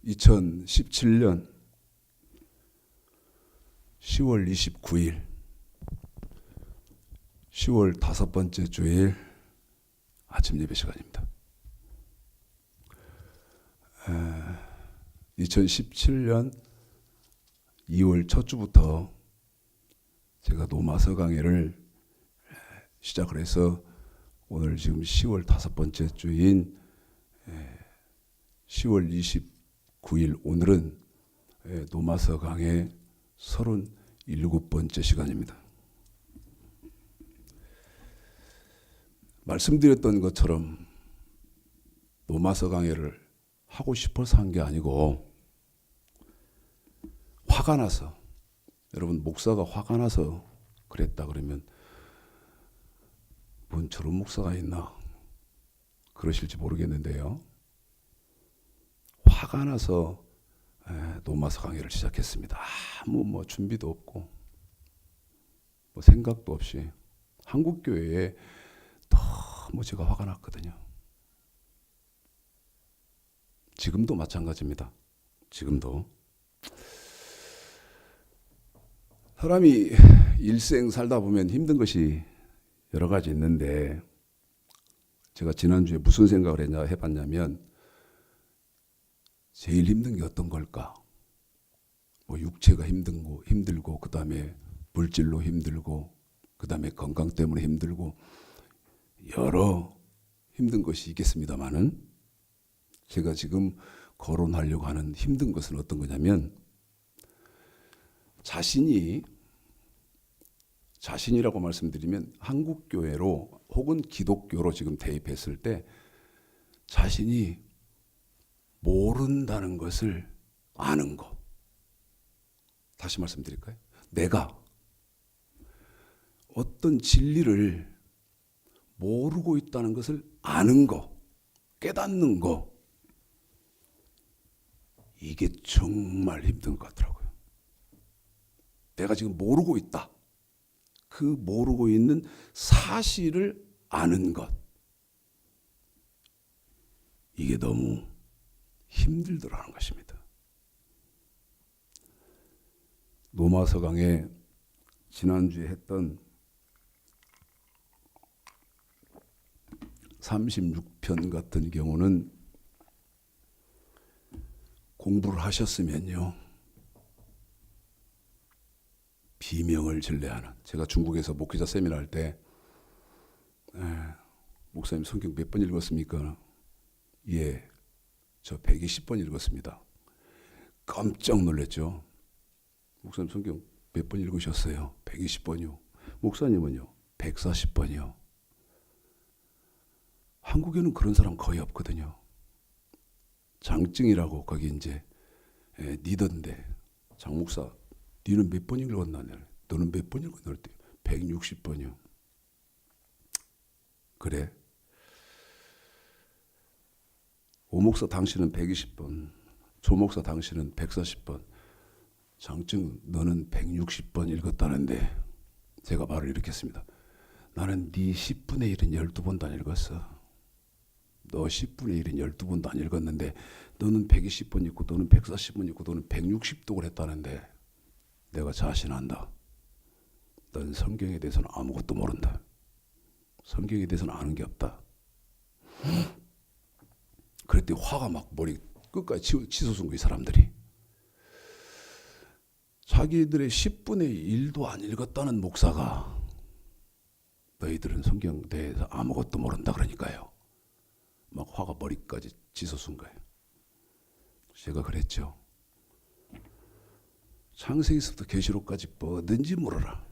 2017년 10월 29일 10월 다섯 번째 주일 아침 예배 시간입니다. 2017년 2월 첫 주부터 제가 노마서 강해를 시작을 해서 오늘 지금 10월 다섯 번째 주인 10월 29일 오늘은 노마서 강해 37번째 시간입니다. 말씀드렸던 것처럼 노마서 강해를 하고 싶어서 한 게 아니고 화가 나서, 여러분 목사가 화가 나서 그랬다 그러면 뭔 저런 목사가 있나 그러실지 모르겠는데요. 화가 나서 노마서 강해를 시작했습니다. 아무 준비도 없고 생각도 없이 한국교회에 너무 제가 화가 났거든요. 지금도 마찬가지입니다. 지금도 사람이 일생 살다 보면 힘든 것이 여러 가지 있는데, 제가 지난주에 무슨 생각을 해봤냐면 제일 힘든 게 어떤 걸까? 육체가 힘들고 그 다음에 물질로 힘들고 그 다음에 건강 때문에 힘들고 여러 힘든 것이 있겠습니다만은, 제가 지금 거론하려고 하는 힘든 것은 어떤 거냐면, 자신이라고 말씀드리면 한국교회로 혹은 기독교로 지금 대입했을 때 자신이 모른다는 것을 아는 것. 다시 말씀드릴까요? 내가 어떤 진리를 모르고 있다는 것을 아는 것, 깨닫는 것, 이게 정말 힘든 것 같더라고요. 내가 지금 모르고 있다. 그 모르고 있는 사실을 아는 것, 이게 너무 힘들더라는 것입니다. 노마서 강해 지난주에 했던 36편 같은 경우는 공부를 하셨으면요, 비명을 질러하는, 제가 중국에서 목회자 세미나 할 때 목사님 성경 몇 번 읽었습니까? 예, 저 120번 읽었습니다. 깜짝 놀랐죠. 목사님 성경 몇 번 읽으셨어요? 120번이요. 목사님은요? 140번이요. 한국에는 그런 사람 거의 없거든요. 장증이라고 거기 이제 니던데, 장 목사 니는 몇 번 읽었나? 너는 몇 번 읽었나? 160번이요. 그래. 오 목사 당신은 120번, 조 목사 당신은 140번, 장증 너는 160번 읽었다는데, 제가 말을 이렇게 했습니다. 나는 네 10분의 1은 12번도 안 읽었어. 너 10분의 1은 12번도 안 읽었는데 너는 120번 읽고 너는 140번 읽고 너는 160독을 했다는데, 내가 자신한다. 넌 성경에 대해서는 아무것도 모른다. 성경에 대해서는 아는 게 없다. 그랬더니 화가 막 머리 끝까지 치솟은 거예요. 사람들이. 자기들의 10분의 1도 안 읽었다는 목사가 너희들은 성경에 대해서 아무것도 모른다 그러니까요. 막 화가 머리까지 치솟은 거예요. 제가 그랬죠. 창세기서부터 계시록까지 뭐든지 물어라.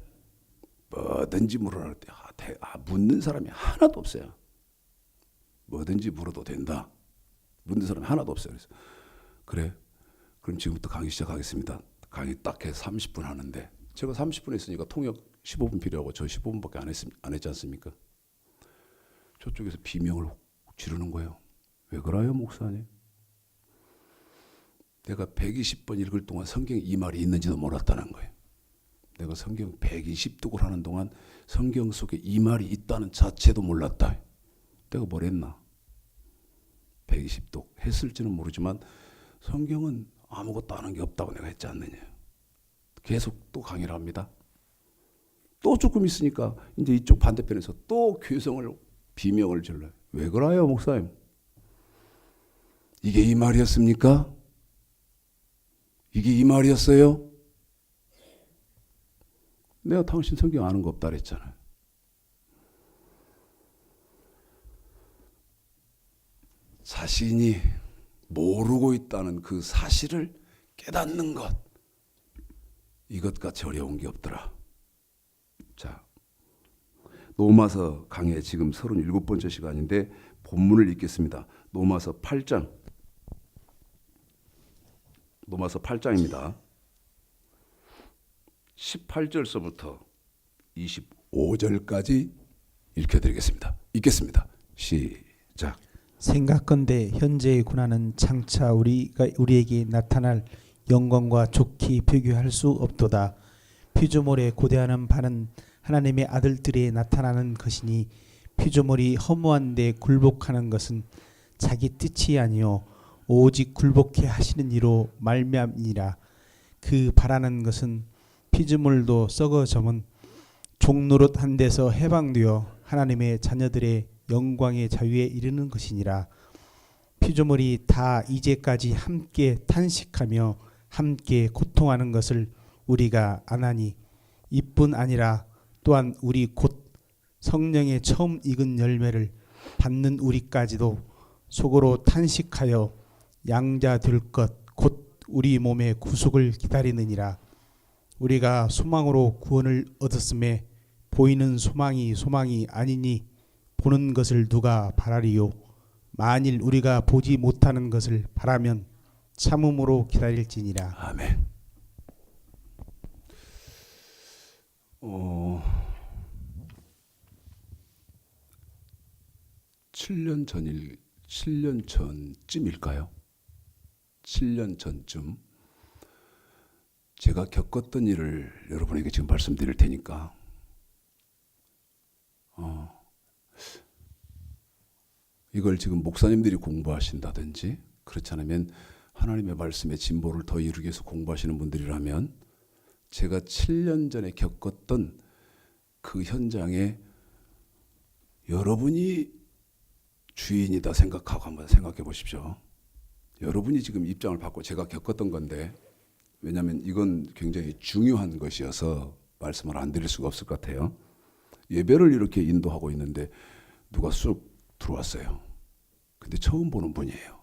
뭐든지 물어라. 묻는 사람이 하나도 없어요. 뭐든지 물어도 된다. 묻는 사람이 하나도 없어요. 그래서 그래, 그럼 지금부터 강의 시작하겠습니다. 강의 딱 해서 30분 하는데, 제가 30분 했으니까 통역 15분 필요하고 저 15분밖에 안 했지 않습니까? 저쪽에서 비명을 지르는 거예요. 왜 그래요, 목사님? 내가 120번 읽을 동안 성경에 이 말이 있는지도 몰랐다는 거예요. 내가 성경 120독을 하는 동안 성경 속에 이 말이 있다는 자체도 몰랐다. 내가 뭘 했나? 120독 했을지는 모르지만 성경은 아무것도 아는 게 없다고 내가 했지 않느냐. 계속 또 강의를 합니다. 또 조금 있으니까 이제 이쪽 반대편에서 또 교성을 비명을 질러요. 왜 그래요, 목사님? 이게 이 말이었습니까? 이게 이 말이었어요? 내가 당신 성경 아는 거 없다 그랬잖아요. 자신이 모르고 있다는 그 사실을 깨닫는 것, 이것같이 어려운 게 없더라. 자, 로마서 강의 지금 37번째 시간인데 본문을 읽겠습니다. 로마서 8장. 로마서 8장입니다. 18절서부터 25절까지 읽혀드리겠습니다. 읽겠습니다. 시작. 생각건대 현재의 고난은 장차 우리에게 나타날 영광과 좋게 비교할 수 없도다. 피조물에 고대하는 바는 하나님의 아들들이 나타나는 것이니 피조물이 허무한데 굴복하는 것은 자기 뜻이 아니요 오직 굴복해 하시는 이로 말미암이라. 그 바라는 것은 피조물도 썩어 저문 종노릇한 데서 해방되어 하나님의 자녀들의 영광의 자유에 이르는 것이니라. 피조물이 다 이제까지 함께 탄식하며 함께 고통하는 것을 우리가 아나니 이뿐 아니라 또한 우리 곧 성령의 처음 익은 열매를 받는 우리까지도 속으로 탄식하여 양자 될 것 곧 우리 몸의 구속을 기다리느니라. 우리가 소망으로 구원을 얻었음에 보이는 소망이 아니니 보는 것을 누가 바라리요. 만일 우리가 보지 못하는 것을 바라면 참음으로 기다릴지니라. 아멘. 7년 전쯤일까요? 7년 전쯤 제가 겪었던 일을 여러분에게 지금 말씀드릴 테니까 이걸 지금 목사님들이 공부하신다든지 그렇지 않으면 하나님의 말씀의 진보를 더 이루기 위해서 공부하시는 분들이라면 제가 7년 전에 겪었던 그 현장에 여러분이 주인이다 생각하고 한번 생각해 보십시오. 여러분이 지금 입장을 받고 제가 겪었던 건데, 왜냐하면 이건 굉장히 중요한 것이어서 말씀을 안 드릴 수가 없을 것 같아요. 예배를 이렇게 인도하고 있는데 누가 쑥 들어왔어요. 근데 처음 보는 분이에요.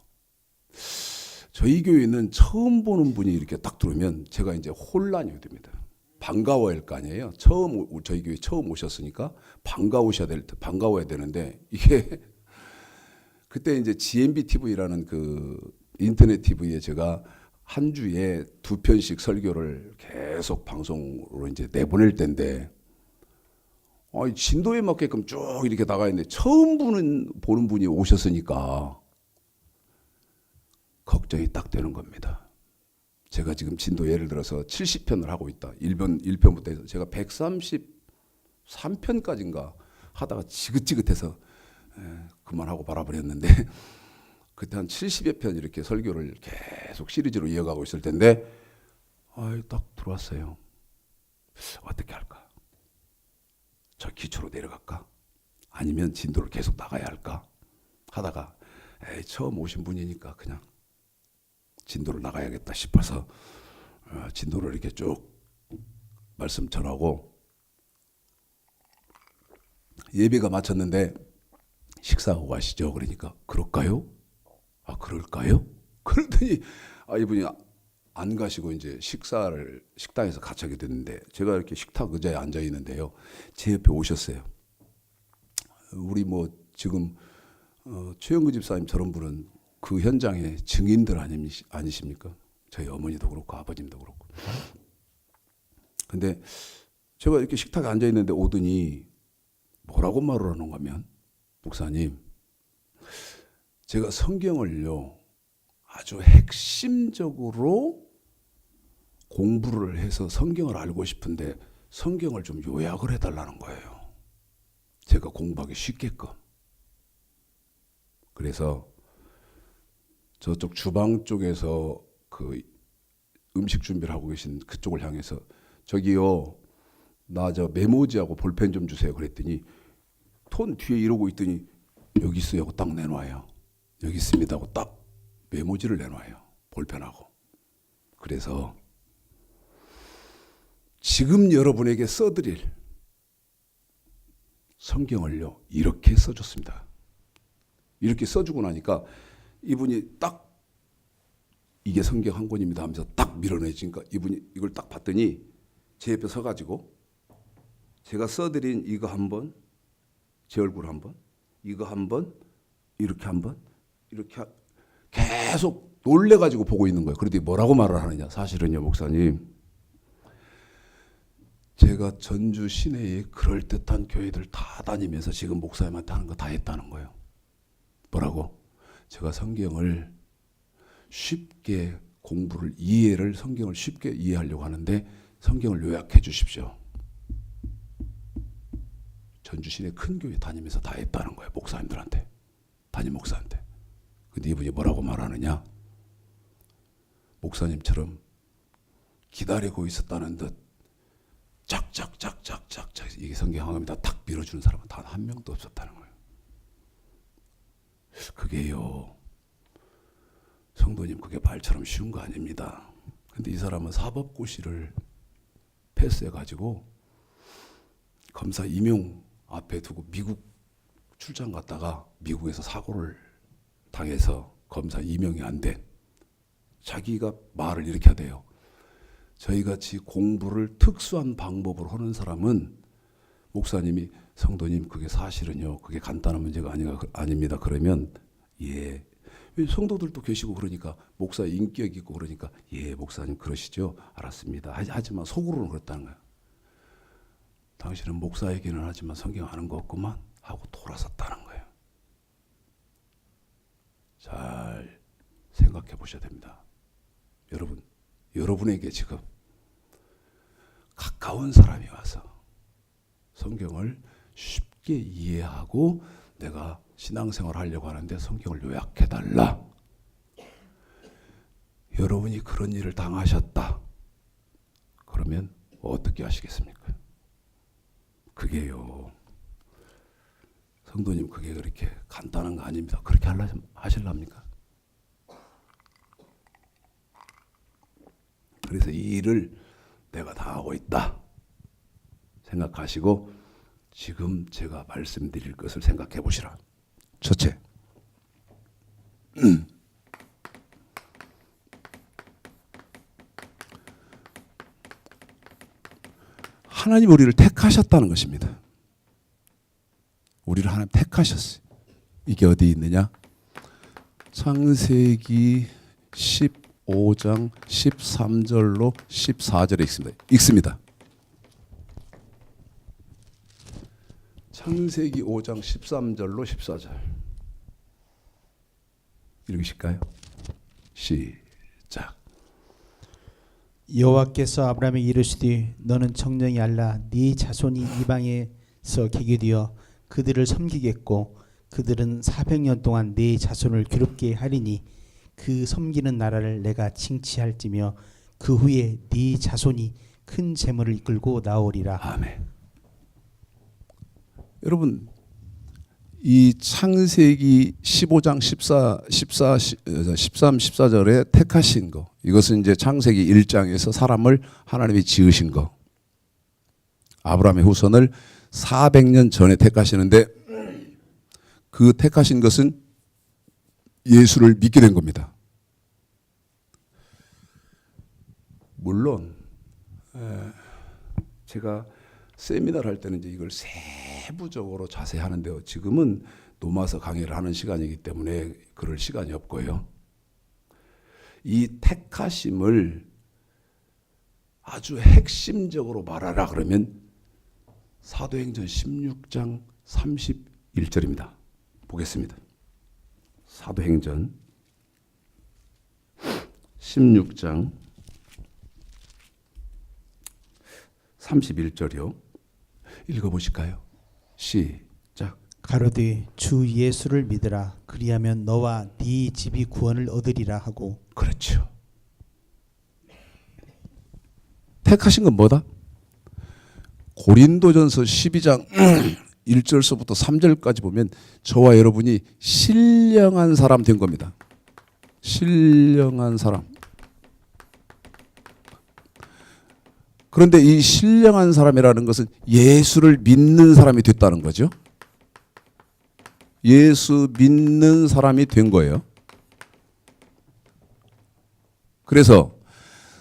저희 교회는 처음 보는 분이 이렇게 딱 들어오면 제가 이제 혼란이 됩니다. 반가워야 할 거 아니에요. 저희 교회 처음 오셨으니까 반가워야 되는데 이게 그때 이제 GMB TV라는 그 인터넷 TV에 제가 한 주에 2편씩 설교를 계속 방송으로 이제 내보낼 때인데 진도에 맞게끔 쭉 이렇게 나가 있는데 처음 보는 분이 오셨으니까 걱정이 딱 되는 겁니다. 제가 지금 진도 예를 들어서 70편을 하고 있다. 1편부터 해서 제가 133편까지인가 하다가 지긋지긋해서 그만하고 말아버렸는데 그때 한 70여 편 이렇게 설교를 계속 시리즈로 이어가고 있을 텐데 딱 들어왔어요. 어떻게 할까? 저 기초로 내려갈까? 아니면 진도를 계속 나가야 할까? 하다가 처음 오신 분이니까 그냥 진도를 나가야겠다 싶어서 진도를 이렇게 쭉 말씀 전하고 예배가 마쳤는데 식사하고 가시죠. 그러니까 그럴까요? 그럴까요? 그러더니 이분이 안 가시고 이제 식당에서 같이 하게 됐는데 제가 이렇게 식탁 의자에 앉아 있는데요. 제 옆에 오셨어요. 우리 지금 최영구 집사님 저런 분은 그 현장의 증인들 아니십니까? 저희 어머니도 그렇고 아버님도 그렇고. 근데 제가 이렇게 식탁에 앉아 있는데 오더니 뭐라고 말을 하는 거면 목사님, 제가 성경을요 아주 핵심적으로 공부를 해서 성경을 알고 싶은데 성경을 좀 요약을 해달라는 거예요. 제가 공부하기 쉽게끔. 그래서 저쪽 주방 쪽에서 그 음식 준비를 하고 계신 그쪽을 향해서 저기요, 나 저 메모지하고 볼펜 좀 주세요. 그랬더니 톤 뒤에 이러고 있더니 여기 있어요 하고 딱 내놔요. 여기 있습니다 하고 딱 메모지를 내놔요. 볼펜하고. 그래서 지금 여러분에게 써드릴 성경을요 이렇게 써줬습니다. 이렇게 써주고 나니까 이분이 딱 이게 성경 한 권입니다 하면서 딱 밀어내지니까 이분이 이걸 딱 봤더니 제 옆에 서가지고 제가 써드린 이거 한 번, 제 얼굴 한 번, 이거 한 번, 이렇게 한 번, 이렇게 계속 놀래가지고 보고 있는 거예요. 그런데 뭐라고 말을 하느냐. 사실은요, 목사님. 제가 전주 시내에 그럴듯한 교회들 다 다니면서 지금 목사님한테 하는 거 다 했다는 거예요. 뭐라고? 제가 성경을 쉽게 공부를 이해를 성경을 쉽게 이해하려고 하는데 성경을 요약해 주십시오. 전주 시내 큰 교회 다니면서 다 했다는 거예요. 목사님들한테. 담임 목사한테. 근데 이분이 뭐라고 말하느냐? 목사님처럼 기다리고 있었다는 듯 짝짝짝짝짝짝 이게 성경 항암이다 탁 밀어주는 사람은 단 한 명도 없었다는 거예요. 그게요, 성도님 그게 말처럼 쉬운 거 아닙니다. 근데 이 사람은 사법고시를 패스해가지고 검사 임용 앞에 두고 미국 출장 갔다가 미국에서 사고를 당해서 검사 임용이 안 된, 자기가 말을 이렇게 하대요. 저희같이 공부를 특수한 방법으로 하는 사람은 목사님이 성도님 그게 사실은요 그게 간단한 문제가 아닙니다. 그러면 예, 성도들도 계시고 그러니까 목사 인격 있고 그러니까 예 목사님 그러시죠. 알았습니다. 하지만 속으로는 그랬다는 거예요. 당신은 목사에게는 하지만 성경 아는 거 없구만 하고 돌아섰다는 거예요. 잘 생각해 보셔야 됩니다. 여러분에게 지금 가까운 사람이 와서 성경을 쉽게 이해하고 내가 신앙생활 하려고 하는데 성경을 요약해달라. 여러분이 그런 일을 당하셨다. 그러면 어떻게 하시겠습니까? 그게요, 성도님 그게 그렇게 간단한 거 아닙니다. 그렇게 하실랍니까? 그래서 이 일을 내가 다 하고 있다 생각하시고 지금 제가 말씀드릴 것을 생각해 보시라. 첫째, 하나님 우리를 택하셨다는 것입니다. 우리를 하나님 택하셨어요. 이게 어디 있느냐? 창세기 15장 13절로 14절에 읽습니다. 창세기 5장 13절로 14절 읽으실까요? 시작. 여호와께서 아브라함에게 이르시되 너는 청정히 알라 네 자손이 이방에서 개게 되어 그들을 섬기겠고 그들은 400년 동안 네 자손을 괴롭게 하리니 그 섬기는 나라를 내가 칭취할지며 그 후에 네 자손이 큰 재물을 이끌고 나오리라. 아멘. 여러분 이 창세기 15장 13, 14절에 택하신 거, 이것은 이제 창세기 1장에서 사람을 하나님이 지으신 거, 아브라함의 후손을 400년 전에 택하시는데 그 택하신 것은 예수를 믿게 된 겁니다. 물론 제가 세미나를 할 때는 이제 이걸 세부적으로 자세히 하는데요. 지금은 노마서 강의를 하는 시간이기 때문에 그럴 시간이 없고요. 이 택하심을 아주 핵심적으로 말하라 그러면 사도행전 16장 31절입니다. 보겠습니다. 사도행전 16장 31절이요. 읽어보실까요? 시작. 가로되 주 예수를 믿으라. 그리하면 너와 네 집이 구원을 얻으리라 하고. 그렇죠. 택하신 건 뭐다? 고린도전서 12장 1절서부터 3절까지 보면 저와 여러분이 신령한 사람 된 겁니다. 신령한 사람. 그런데 이 신령한 사람이라는 것은 예수를 믿는 사람이 됐다는 거죠. 예수 믿는 사람이 된 거예요. 그래서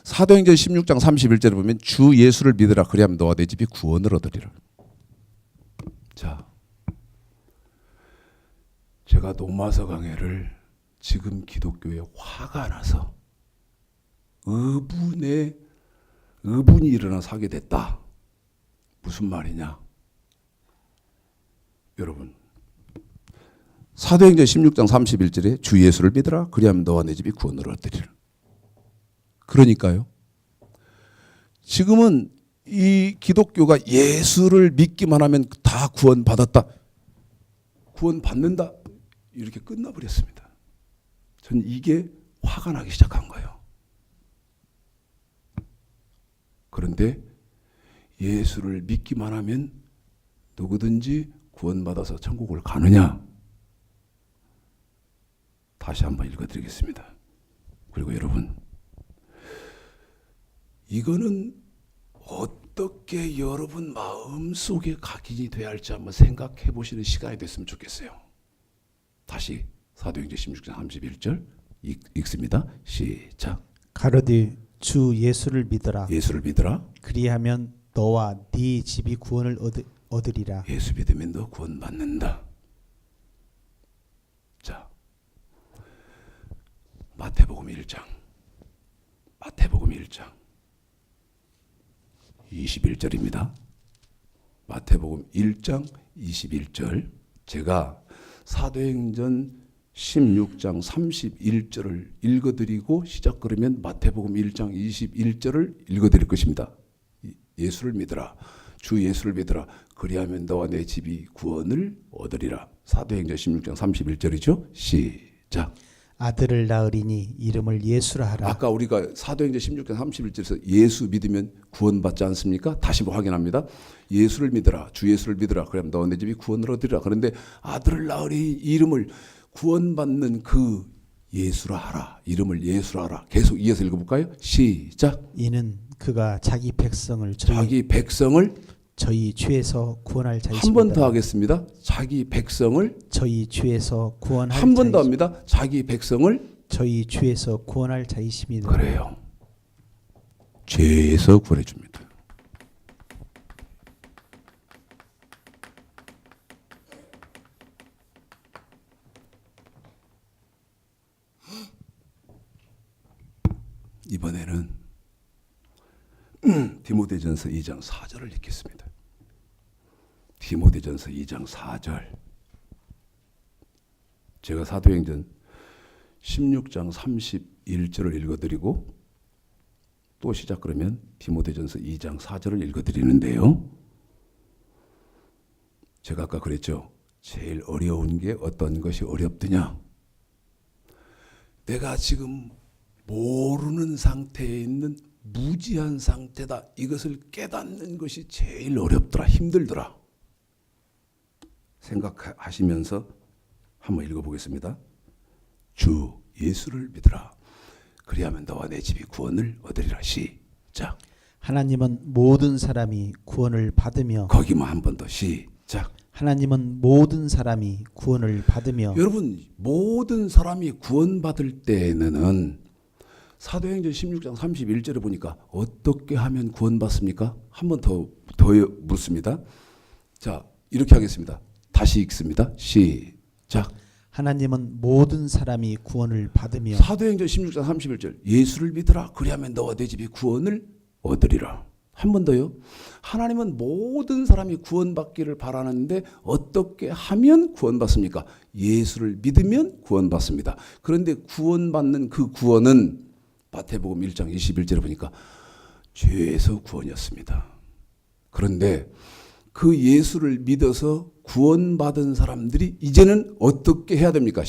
사도행전 16장 31절에 보면 주 예수를 믿으라. 그리하면 너와 내 집이 구원을 얻으리라. 자, 제가 노마서 강해를 지금 기독교에 화가 나서 의분이 일어나 사게 됐다. 무슨 말이냐? 여러분, 사도행전 16장 31절에 주 예수를 믿으라. 그리하면 너와 내 집이 구원을 얻으리라. 그러니까요. 지금은 이 기독교가 예수를 믿기만 하면 다 구원받았다. 구원받는다. 이렇게 끝나버렸습니다. 전 이게 화가 나기 시작한 거예요. 그런데 예수를 믿기만 하면 누구든지 구원받아서 천국을 가느냐? 다시 한번 읽어드리겠습니다. 그리고 여러분, 이거는 어떻게 여러분 마음속에 각인이 돼야 할지 한번 생각해 보시는 시간이 됐으면 좋겠어요. 다시 사도행전 16장 31절 읽습니다. 시작. 가로되 주 예수를 믿으라. 예수를 믿으라. 그리하면 너와 네 집이 구원을 얻으리라. 예수 믿으면 너 구원받는다. 자, 마태복음 1장 21절입니다. 마태복음 1장 21절. 제가 사도행전 16장 31절을 읽어드리고 시작 그러면 마태복음 1장 21절을 읽어드릴 것입니다. 예수를 믿으라. 주 예수를 믿으라. 그리하면 너와 내 집이 구원을 얻으리라. 사도행전 16장 31절이죠. 시작. 아들을 낳으리니 이름을 예수라 하라. 아까 우리가 사도행전 16장 31절에서 예수 믿으면 구원받지 않습니까? 다시 확인합니다. 예수를 믿으라. 주 예수를 믿으라. 그러면 너와 내 집이 구원을 얻으리라. 그런데 아들을 낳으리 이름을 구원받는 그 예수라 하라. 이름을 예수라 하라. 계속 이어서 읽어볼까요? 시작. 이는 그가 자기 백성을 저희 죄에서 구원할 자이십니다. 한 번 더 하겠습니다. 자기 백성을 저희 죄에서 구원할 한 번 더 합니다. 자기 백성을 저희 죄에서 구원할 자이십니다. 그래요. 죄에서 구원해 줍니다. 이번에는 디모데전서 2장 4절을 읽겠습니다. 디모데전서 2장 4절. 제가 사도행전 16장 31절을 읽어드리고 또 시작 그러면 디모데전서 2장 4절을 읽어드리는데요. 제가 아까 그랬죠. 제일 어려운 게 어떤 것이 어렵더냐? 내가 지금 모르는 상태에 있는 무지한 상태다. 이것을 깨닫는 것이 제일 어렵더라. 힘들더라. 생각하시면서 한번 읽어보겠습니다. 주 예수를 믿으라. 그리하면 너와 내 집이 구원을 얻으리라. 시작. 하나님은 모든 사람이 구원을 받으며 거기만 한 번 더 시작. 하나님은 모든 사람이 구원을 받으며. 여러분, 모든 사람이 구원받을 때에는 사도행전 16장 31절에 보니까 어떻게 하면 구원받습니까? 한 번 더 묻습니다. 자, 이렇게 하겠습니다. 다시 읽습니다. 시작. 하나님은 모든 사람이 구원을 받으며. 사도행전 16장 31절. 예수를 믿으라. 그리하면 너와 내 집이 구원을 얻으리라. 한 번 더요. 하나님은 모든 사람이 구원받기를 바라는데 어떻게 하면 구원받습니까? 예수를 믿으면 구원받습니다. 그런데 구원받는 그 구원은 마태복음 1장 21절에 보니까 죄에서 구원이었습니다. 그런데 그 예수를 믿어서 구원받은 사람들이 이제는 어떻게 해야 됩니까?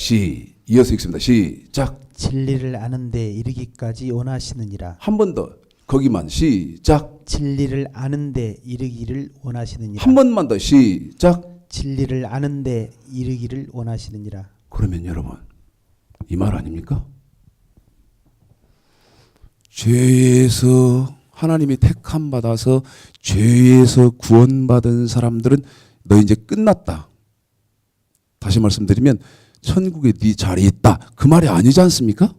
이어서 읽습니다. 시작. 진리를 아는데 이르기까지 원하시느니라. 한 번 더. 거기만. 시작. 진리를 아는데 이르기를 원하시느니라. 한 번만 더. 시작. 진리를 아는데 이르기를 원하시느니라. 그러면 여러분, 이 말 아닙니까? 죄에서 하나님이 택함 받아서 죄에서 구원받은 사람들은 너 이제 끝났다. 다시 말씀드리면 천국에 네 자리 있다. 그 말이 아니지 않습니까?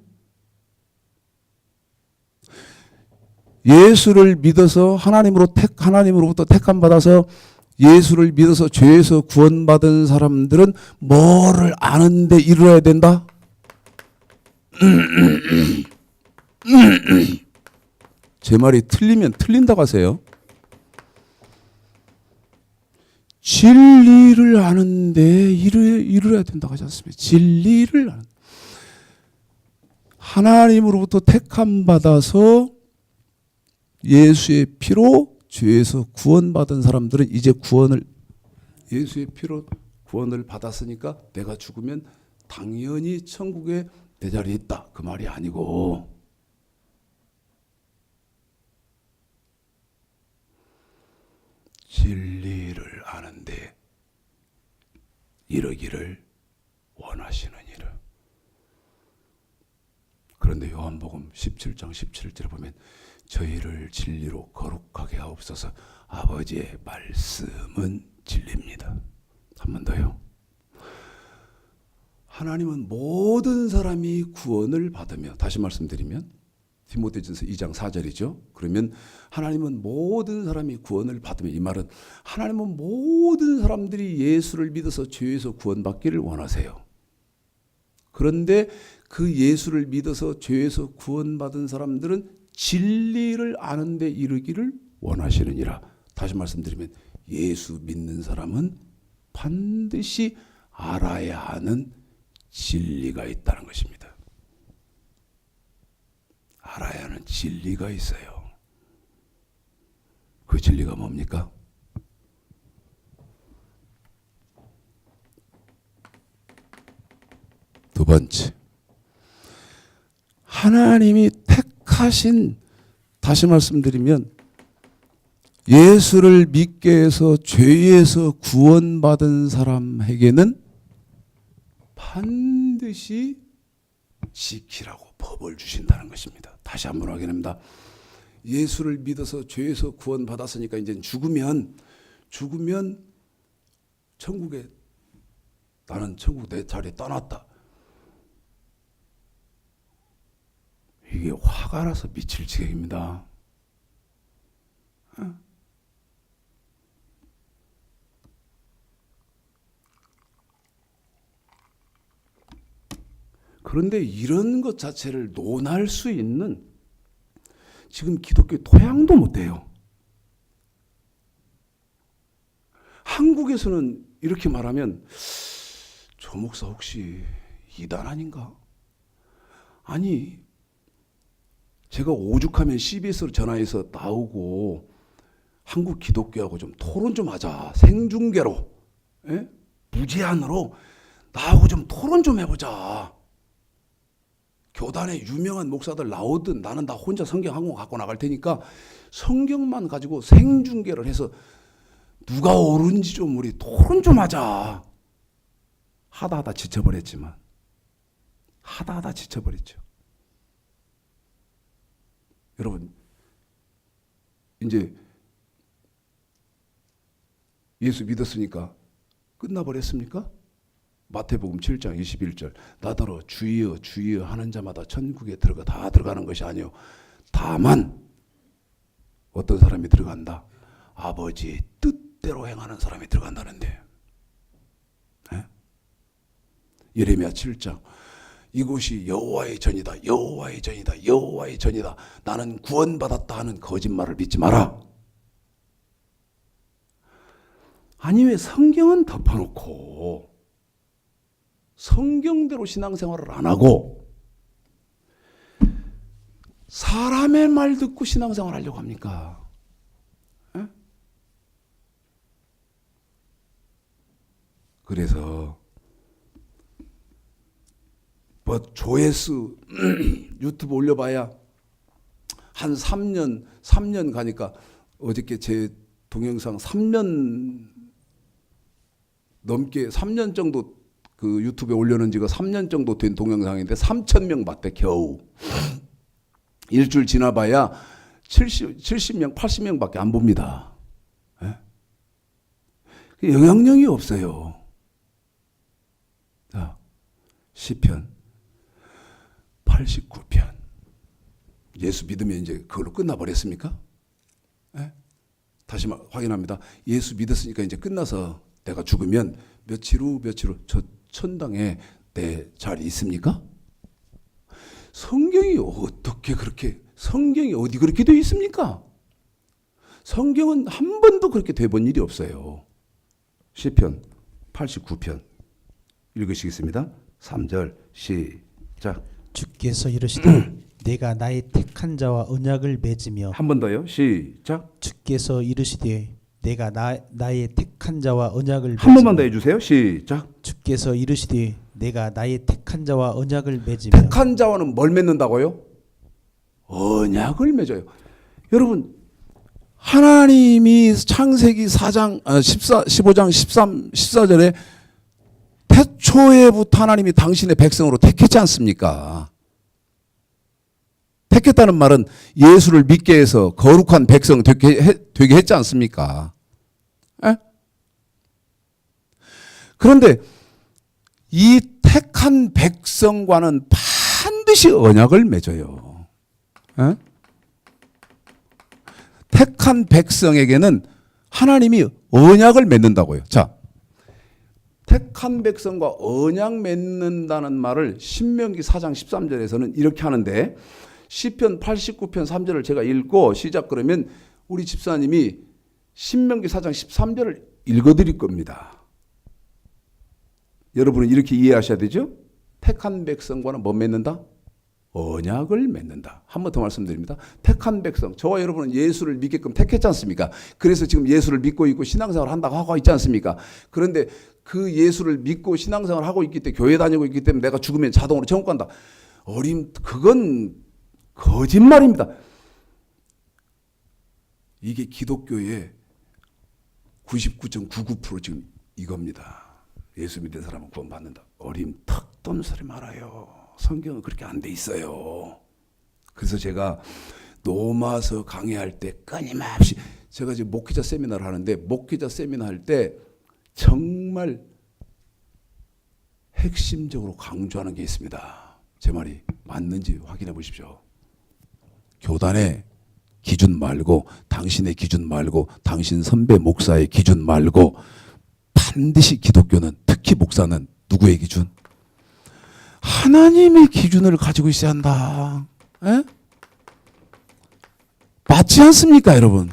예수를 믿어서 하나님으로부터 택함 받아서 예수를 믿어서 죄에서 구원받은 사람들은 뭐를 아는데 이루어야 된다? 제 말이 틀리면 틀린다고 하세요. 진리를 아는데 이루어야 된다고 하지 않습니까? 진리를 아는. 하나님으로부터 택함 받아서 예수의 피로 죄에서 구원받은 사람들은 이제 예수의 피로 구원을 받았으니까 내가 죽으면 당연히 천국에 내 자리에 있다. 그 말이 아니고 진리를 아는데 이르기를 원하시느니라. 그런데 요한복음 17장 17절에 보면 저희를 진리로 거룩하게 하옵소서. 아버지의 말씀은 진리입니다. 한 번 더요. 하나님은 모든 사람이 구원을 받으며, 다시 말씀드리면 디모데전서 2장 4절이죠. 그러면 하나님은 모든 사람이 구원을 받으며, 이 말은 하나님은 모든 사람들이 예수를 믿어서 죄에서 구원받기를 원하세요. 그런데 그 예수를 믿어서 죄에서 구원받은 사람들은 진리를 아는데 이르기를 원하시느니라. 다시 말씀드리면 예수 믿는 사람은 반드시 알아야 하는 진리가 있다는 것입니다. 알아야 하는 진리가 있어요. 그 진리가 뭡니까? 두 번째, 하나님이 택하신, 다시 말씀드리면 예수를 믿게 해서 죄에서 구원받은 사람에게는 반드시 지키라고 법을 주신다는 것입니다. 다시 한번 확인합니다. 예수를 믿어서 죄에서 구원받았으니까 이제 죽으면 천국에, 나는 천국 내 자리에 떠났다. 이게 화가 나서 미칠 지경입니다. 그런데 이런 것 자체를 논할 수 있는 지금 기독교 토양도 못 돼요. 한국에서는 이렇게 말하면 조 목사 혹시 이단 아닌가? 아니, 제가 오죽하면 CBS로 전화해서 나오고 한국 기독교하고 좀 토론 좀 하자. 생중계로, 예? 무제한으로 나하고 좀 토론 좀 해보자. 교단에 유명한 목사들 나오든 나는 다 혼자 성경 한 권 갖고 나갈 테니까 성경만 가지고 생중계를 해서 누가 옳은지 좀 우리 토론 좀 하자. 하다 지쳐버렸지만. 하다 지쳐버렸죠. 여러분, 이제 예수 믿었으니까 끝나버렸습니까? 마태복음 7장 21절 나더러 주여 주여 하는 자마다 천국에 다 들어가는 것이 아니요 다만 어떤 사람이 들어간다? 아버지의 뜻대로 행하는 사람이 들어간다는데. 네? 예레미야 7장 이곳이 여호와의 전이다 여호와의 전이다 여호와의 전이다 나는 구원받았다 하는 거짓말을 믿지 마라. 아니 왜 성경은 덮어놓고 성경대로 신앙생활을 안 하고 사람의 말 듣고 신앙생활 하려고 합니까? 에? 그래서 뭐 조회수 유튜브 올려봐야 한 3년 가니까 어저께 제 동영상 3년 넘게 3년 정도 그 유튜브에 올려놓은 지가 3년 정도 된 동영상인데 3,000명 봤대 겨우. 일주일 지나봐야 70명, 80명밖에 안 봅니다. 예? 영향력이 없어요. 자, 시편 89편. 예수 믿으면 이제 그걸로 끝나버렸습니까? 예? 다시 확인합니다. 예수 믿었으니까 이제 끝나서 내가 죽으면 며칠 후 저 천당에 내 자리 있습니까? 성경이 어디 그렇게 되어 있습니까? 성경은 한 번도 그렇게 돼 본 일이 없어요. 시편 89편 읽으시겠습니다. 3절 시작. 주께서 이르시되 내가 나의 택한 자와 언약을 맺으며 한 번 더요. 시작. 주께서 이르시되 내가 나의 택한 자와 언약을 한 번만 더 맺으며 해주세요. 시작. 주께서 이르시되 내가 나의 택한 자와 언약을 맺으며 택한 자와는 뭘 맺는다고요? 언약을 맺어요. 여러분 하나님이 창세기 15장 14절에 태초에부터 하나님이 당신의 백성으로 택했지 않습니까? 택했다는 말은 예수를 믿게 해서 거룩한 백성 되게 했지 않습니까? 에? 그런데 이 택한 백성과는 반드시 언약을 맺어요. 에? 택한 백성에게는 하나님이 언약을 맺는다고요. 자, 택한 백성과 언약 맺는다는 말을 신명기 4장 13절에서는 이렇게 하는데 시편 89편 3절을 제가 읽고 시작 그러면 우리 집사님이 신명기 4장 13절을 읽어드릴 겁니다. 여러분은 이렇게 이해하셔야 되죠? 택한 백성과는 뭐 맺는다? 언약을 맺는다. 한 번 더 말씀드립니다. 택한 백성, 저와 여러분은 예수를 믿게끔 택했지 않습니까? 그래서 지금 예수를 믿고 있고 신앙생활을 한다고 하고 있지 않습니까? 그런데 그 예수를 믿고 신앙생활을 하고 있기 때문에 교회 다니고 있기 때문에 내가 죽으면 자동으로 천국 간다. 그건 거짓말입니다. 이게 기독교의 99.99% 지금 이겁니다. 예수 믿는 사람은 구원받는다. 턱 떠는 소리 말아요. 성경은 그렇게 안 돼 있어요. 그래서 제가 노마서 강의할 때 끊임없이 제가 지금 목회자 세미나를 하는데 목회자 세미나 할 때 정말 핵심적으로 강조하는 게 있습니다. 제 말이 맞는지 확인해 보십시오. 교단의 기준 말고 당신의 기준 말고 당신 선배 목사의 기준 말고 반드시 기독교는 특히 목사는 누구의 기준? 하나님의 기준을 가지고 있어야 한다. 에? 맞지 않습니까, 여러분?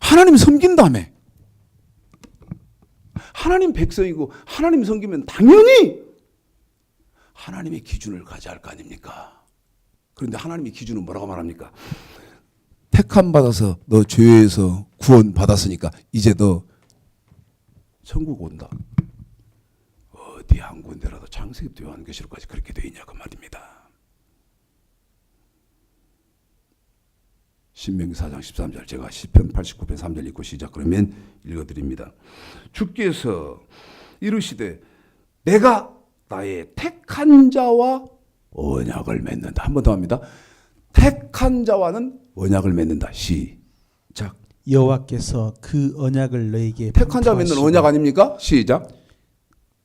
하나님 섬긴다며. 하나님 백성이고 하나님 섬기면 당연히 하나님의 기준을 가져야 할 거 아닙니까? 그런데 하나님의 기준은 뭐라고 말합니까? 택함 받아서 너 죄에서 구원 받았으니까 이제 너 천국 온다. 어디 한 군데라도 창세기부터 요한계시록까지 그렇게 되어 있냐 그 말입니다. 신명기 4장 13절 제가 시편 89편 3절 읽고 시작 그러면 읽어드립니다. 주께서 이르시되 내가 나의 택한 자와 언약을 맺는다. 한 번 더 합니다. 택한 자와는 언약을 맺는다. 시작. 여호와께서 그 언약을 너에게 택한 자 맺는 언약 아닙니까? 시작.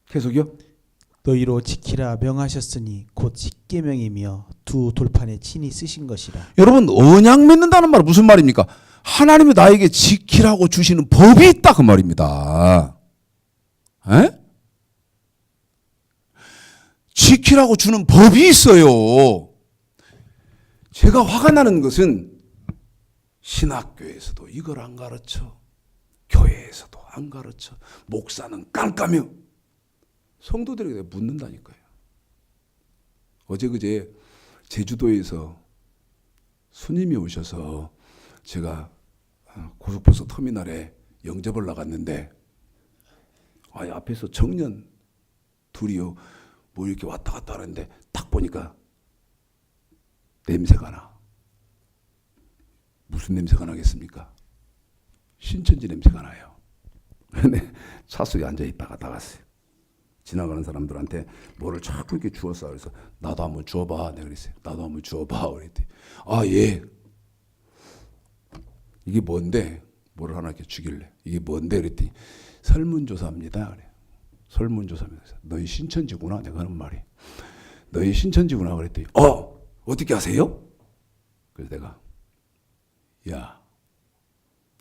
계속요. 너희로 지키라 명하셨으니 곧 십계명이며 두 돌판에 친히 쓰신 것이라. 여러분 언약 맺는다는 말은 무슨 말입니까? 하나님이 나에게 지키라고 주시는 법이 있다 그 말입니다. 에? 지키라고 주는 법이 있어요. 제가 화가 나는 것은 신학교에서도 이걸 안 가르쳐. 교회에서도 안 가르쳐. 목사는 깜깜해요. 성도들에게 묻는다니까요. 어제 그제 제주도에서 스님이 오셔서 제가 고속버스 터미널에 영접을 나갔는데 아니 앞에서 청년 둘이요 뭐 이렇게 왔다 갔다 하는데 딱 보니까 냄새가 나. 무슨 냄새가 나겠습니까? 신천지 냄새가 나요. 근데 차 속에 앉아 있다가 나갔어요. 지나가는 사람들한테 뭐를 자꾸 이렇게 주웠어. 그래서 나도 한번 주워봐. 내가 그랬어요. 나도 한번 주워봐. 그랬더니 아 예. 이게 뭔데? 뭐를 하나 이렇게 주길래 이게 뭔데? 그랬더니 설문조사입니다. 그래. 설문조사입니다. 너희 신천지구나. 내가 하는 말이 너희 신천지구나. 그랬더니 어떻게 아세요? 그래서 내가 야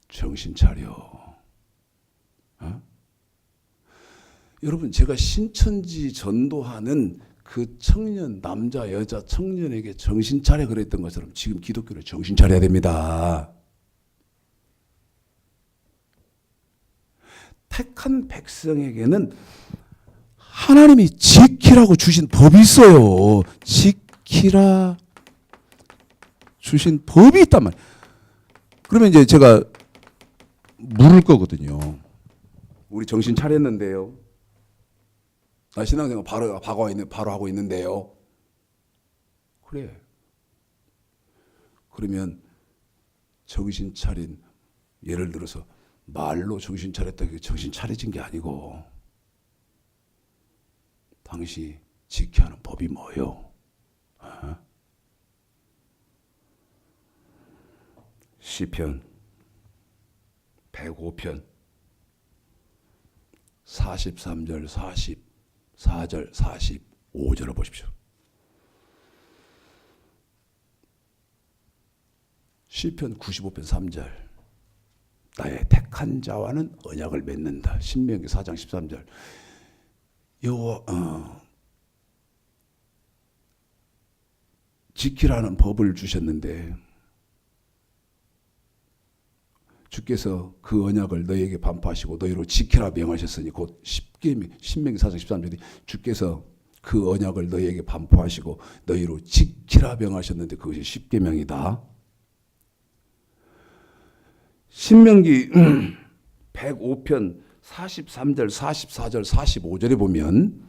정신 차려. 어? 여러분 제가 신천지 전도하는 그 청년 남자 여자 청년에게 정신 차려 그랬던 것처럼 지금 기독교를 정신 차려야 됩니다. 택한 백성에게는 하나님이 지키라고 주신 법이 있어요. 지키라 주신 법이 있단 말이에요. 그러면 이제 제가 물을 거거든요. 우리 정신 차렸는데요. 나 신앙생활 바로 하고 있는데요. 그래. 그러면 정신 차린 예를 들어서 말로 정신 차렸다 그 정신 차려진 게 아니고 당시 지켜야 하는 법이 뭐요? 시편 105편 43절 44절 45절을 보십시오. 시편 95편 3절 나의 택한 자와는 언약을 맺는다. 신명기 4장 13절 지키라는 법을 주셨는데 주께서 그 언약을 너희에게 반포하시고 너희로 지키라 명하셨으니 곧 신명기 4장 13절이 주께서 그 언약을 너희에게 반포하시고 너희로 지키라 명하셨는데 그것이 십계명이다. 신명기 105편 43절 44절 45절에 보면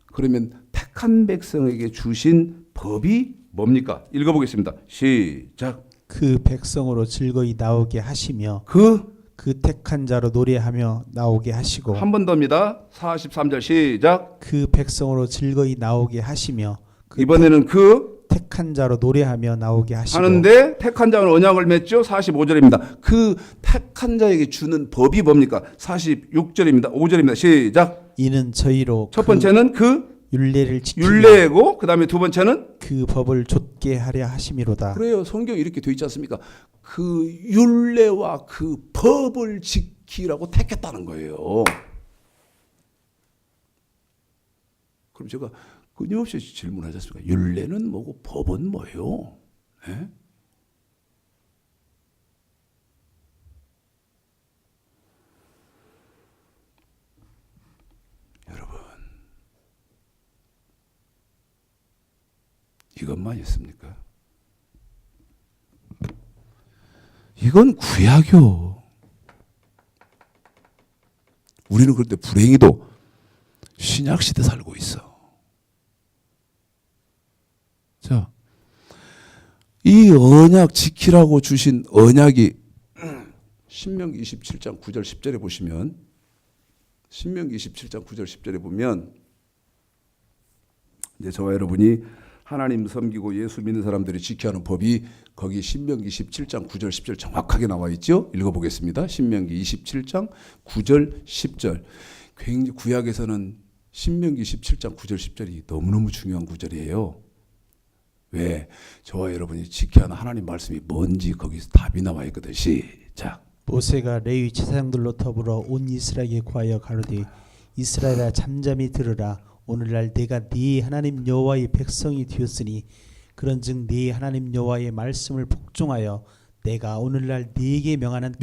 그러면 택한 백성에게 주신 법이 뭡니까? 읽어보겠습니다. 시작. 그 백성으로 즐거이 나오게 하시며 그 택한 자로 노래하며 나오게 하시고 한 번 더입니다. 43절 시작. 그 백성으로 즐거이 나오게 하시며 이번에는 그 택한 자로 노래하며 나오게 하시고 하는데 택한 자는 언약을 맺죠. 45절입니다. 그 택한 자에게 주는 법이 뭡니까? 46절입니다. 5절입니다. 시작. 이는 저희로 첫 번째는 그 율례를 지키며 율례고 그 다음에 두 번째는 그 법을 좇게 하려 하심이로다. 그래요. 성경이 이렇게 되어 있지 않습니까? 그 율례와 그 법을 지키라고 택했다는 거예요. 그럼 제가 끊임없이 질문하지 않습니까? 율례는 뭐고 법은 뭐예요? 네? 여러분 이것만 있습니까? 이건 구약이요. 우리는 그런데 불행히도 신약시대 살고 있어. 자, 이 언약 지키라고 주신 언약이 신명기 27장 9절 10절에 보시면 신명기 27장 9절 10절에 보면 이제 저와 여러분이 하나님 섬기고 예수 믿는 사람들이 지켜야 하는 법이 거기 신명기 17장 9절 10절 정확하게 나와 있죠. 읽어보겠습니다. 신명기 27장 9절 10절. 굉장히 구약에서는 신명기 17장 9절 10절이 너무너무 중요한 구절이에요. 왜? 저와 여러분이 지켜야 하는 하나님 말씀이 뭔지 거기서 답이 나와 있거든. 시작. 모세가 레위 제사장들로 더불어 온 이스라엘에게 구하여 가로되 이스라엘아 잠잠히 들으라. 오늘날 내가 네 하나님 여호와의 백성이 되었으니 그런즉 네 하나님 여호와의 말씀을 복종하여 내가 오늘날 네게 명하는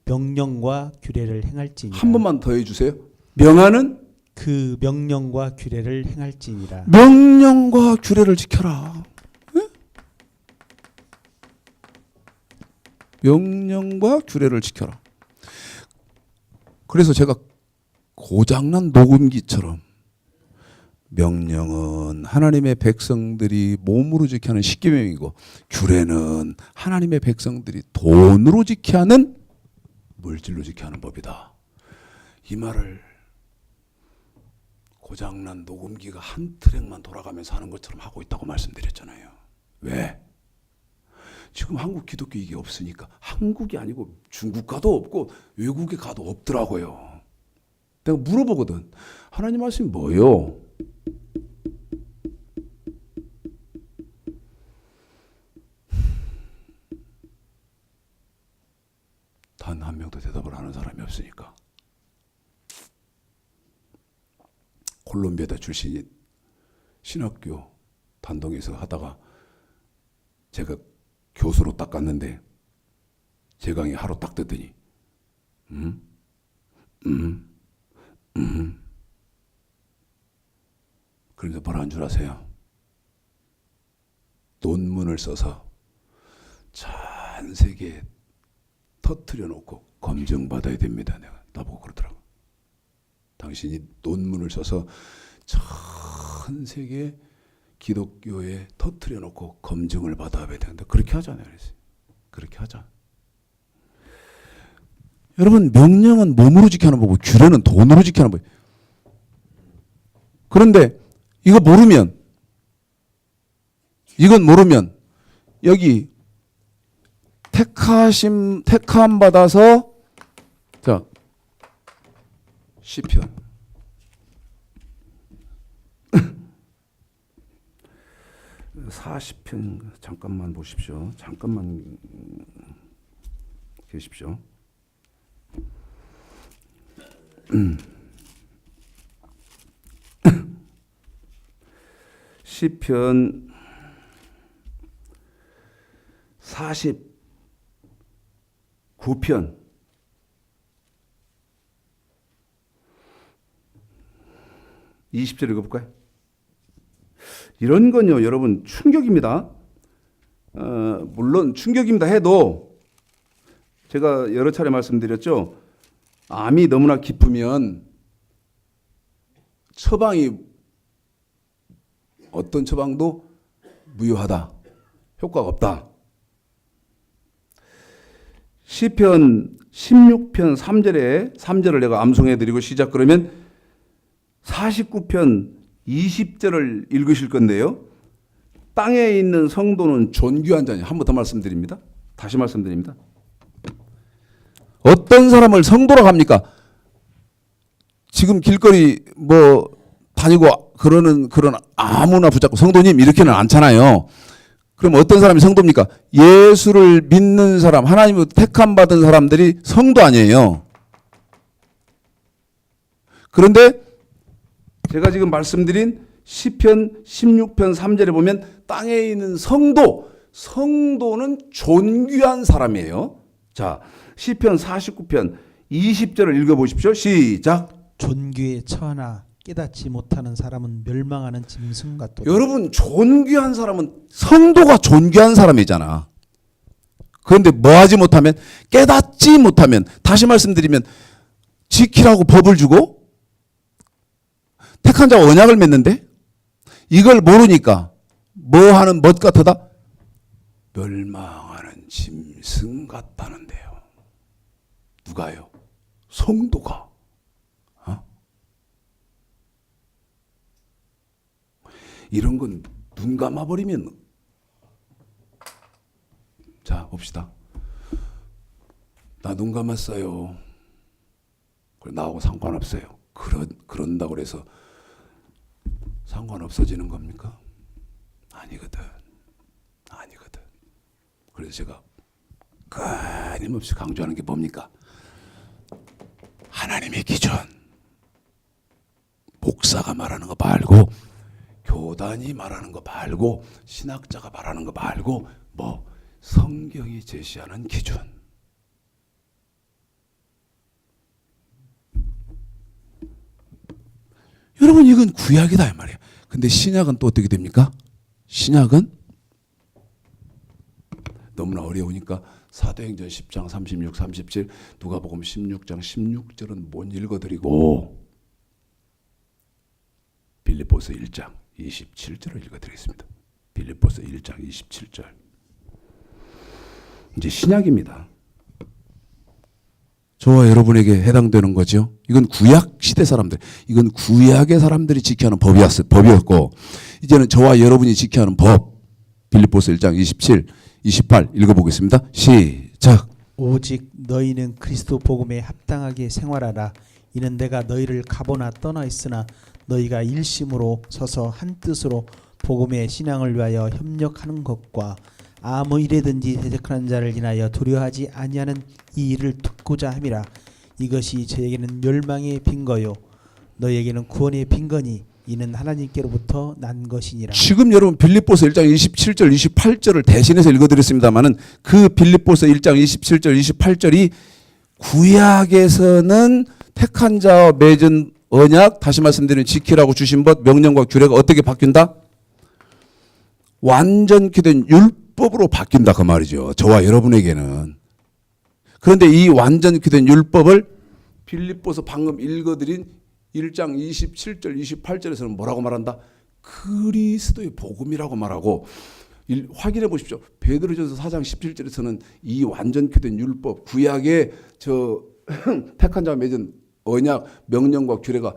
명령과 규례를 행할지니라. 한 번만 더 해주세요. 명하는 그 명령과 규례를 행할지니라. 명령과 규례를 지켜라. 네? 명령과 규례를 지켜라. 그래서 제가 고장난 녹음기처럼 명령은 하나님의 백성들이 몸으로 지켜야 하는 십계명이고 규례는 하나님의 백성들이 돈으로 지켜야 하는 물질로 지켜야 하는 법이다. 이 말을 고장난 녹음기가 한 트랙만 돌아가면서 하는 것처럼 하고 있다고 말씀드렸잖아요. 왜? 지금 한국 기독교 이게 없으니까. 한국이 아니고 중국 가도 없고 외국에 가도 없더라고요. 내가 물어보거든. 하나님 말씀이 뭐예요? 단 한 명도 대답을 하는 사람이 없으니까. 콜롬비아다 출신인 신학교 단동에서 하다가 제가 교수로 딱 갔는데 제 강의 하루 딱 듣더니 그런데 뭐라 한 줄 아세요? 논문을 써서 전 세계에 터뜨려 놓고 검증받아야 됩니다. 내가 나보고 그러더라고. 당신이 논문을 써서 전 세계 기독교에 터뜨려 놓고 검증을 받아야 된다. 그렇게 하잖아요. 그렇게 하자. 여러분, 명령은 몸으로 지켜야 하는 거고 규례는 돈으로 지켜야 하는 거예요. 그런데 이건 모르면 여기 택함 받아서 자 시편 40편 잠깐만 보십시오. 잠깐만 계십시오. 시편 49편 20절 읽어볼까요? 이런 건요, 여러분 충격입니다. 물론 충격입니다 해도 제가 여러 차례 말씀드렸죠. 암이 너무나 깊으면 어떤 처방도 무효하다. 효과가 없다. 시편 16편 3절을 내가 암송해드리고 시작. 그러면 49편 20절을 읽으실 건데요. 땅에 있는 성도는 존귀한 자니. 한 번 더 말씀드립니다. 다시 말씀드립니다. 어떤 사람을 성도라고 합니까? 지금 길거리 다니고 그런 아무나 붙잡고 성도님 이렇게는 않잖아요. 그럼 어떤 사람이 성도입니까? 예수를 믿는 사람, 하나님으로 택함 받은 사람들이 성도 아니에요. 그런데 제가 지금 말씀드린 시편 16편 3절에 보면 땅에 있는 성도는 존귀한 사람이에요. 자, 시편 49편 20절을 읽어보십시오. 시작. 존귀에 처하나 깨닫지 못하는 사람은 멸망하는 짐승 같도다. 여러분, 존귀한 사람은 성도가 존귀한 사람이잖아. 그런데 뭐하지 못하면, 깨닫지 못하면, 다시 말씀드리면 지키라고 법을 주고 택한 자와 언약을 맺는데 이걸 모르니까 뭐하는 것 같으다? 멸망하는 짐승 같다는데요. 누가요? 성도가. 이런 건 눈 감아버리면. 자, 봅시다. 나 눈 감았어요. 그래, 나하고 상관없어요. 그런다고 해서 상관없어지는 겁니까? 아니거든. 그래서 제가 끊임없이 강조하는 게 뭡니까? 하나님의 기준. 목사가 말하는 거 말고, 교단이 말하는 거 말고, 신학자가 말하는 거 말고, 성경이 제시하는 기준. 여러분, 이건 구약이다 이 말이에요. 근데 신약은 또 어떻게 됩니까? 신약은 너무나 어려우니까 사도행전 10장 36, 37, 누가복음 16장 16절은 못 읽어드리고 빌립보서 1장 27절을 읽어드리겠습니다. 빌립보서 1장 27절. 이제 신약입니다. 저와 여러분에게 해당되는 거죠. 이건 구약 시대 사람들, 이건 구약의 사람들이 지켜야 하는 법이었고, 이제는 저와 여러분이 지켜야 하는 법. 빌립보서 1장 27, 28 읽어보겠습니다. 시작. 오직 너희는 그리스도 복음에 합당하게 생활하라. 이는 내가 너희를 가보나 떠나 있으나 너희가 일심으로 서서 한 뜻으로 복음의 신앙을 위하여 협력하는 것과 아무 일에든지 대적하는 자를 인하여 두려워하지 아니하는 이 일을 듣고자 함이라. 이것이 저에게는 멸망의 빈거요 너희에게는 구원의 빈거니 이는 하나님께로부터 난 것이니라. 지금 여러분 빌립보서 1장 27절 28절을 대신해서 읽어드렸습니다마는 그 빌립보서 1장 27절 28절이 구약에서는 택한 자와 맺은 언약, 다시 말씀드리면 지키라고 주신 법, 명령과 규례가 어떻게 바뀐다? 완전히 된 율법으로 바뀐다 그 말이죠. 저와 여러분에게는. 그런데 이 완전히 된 율법을 빌립보서 방금 읽어드린 1장 27절 28절에서는 뭐라고 말한다? 그리스도의 복음이라고 말하고, 확인해 보십시오. 베드로전서 4장 17절에서는 이 완전히 된 율법, 구약의 택한 자와 맺은 언약, 명령과 규례가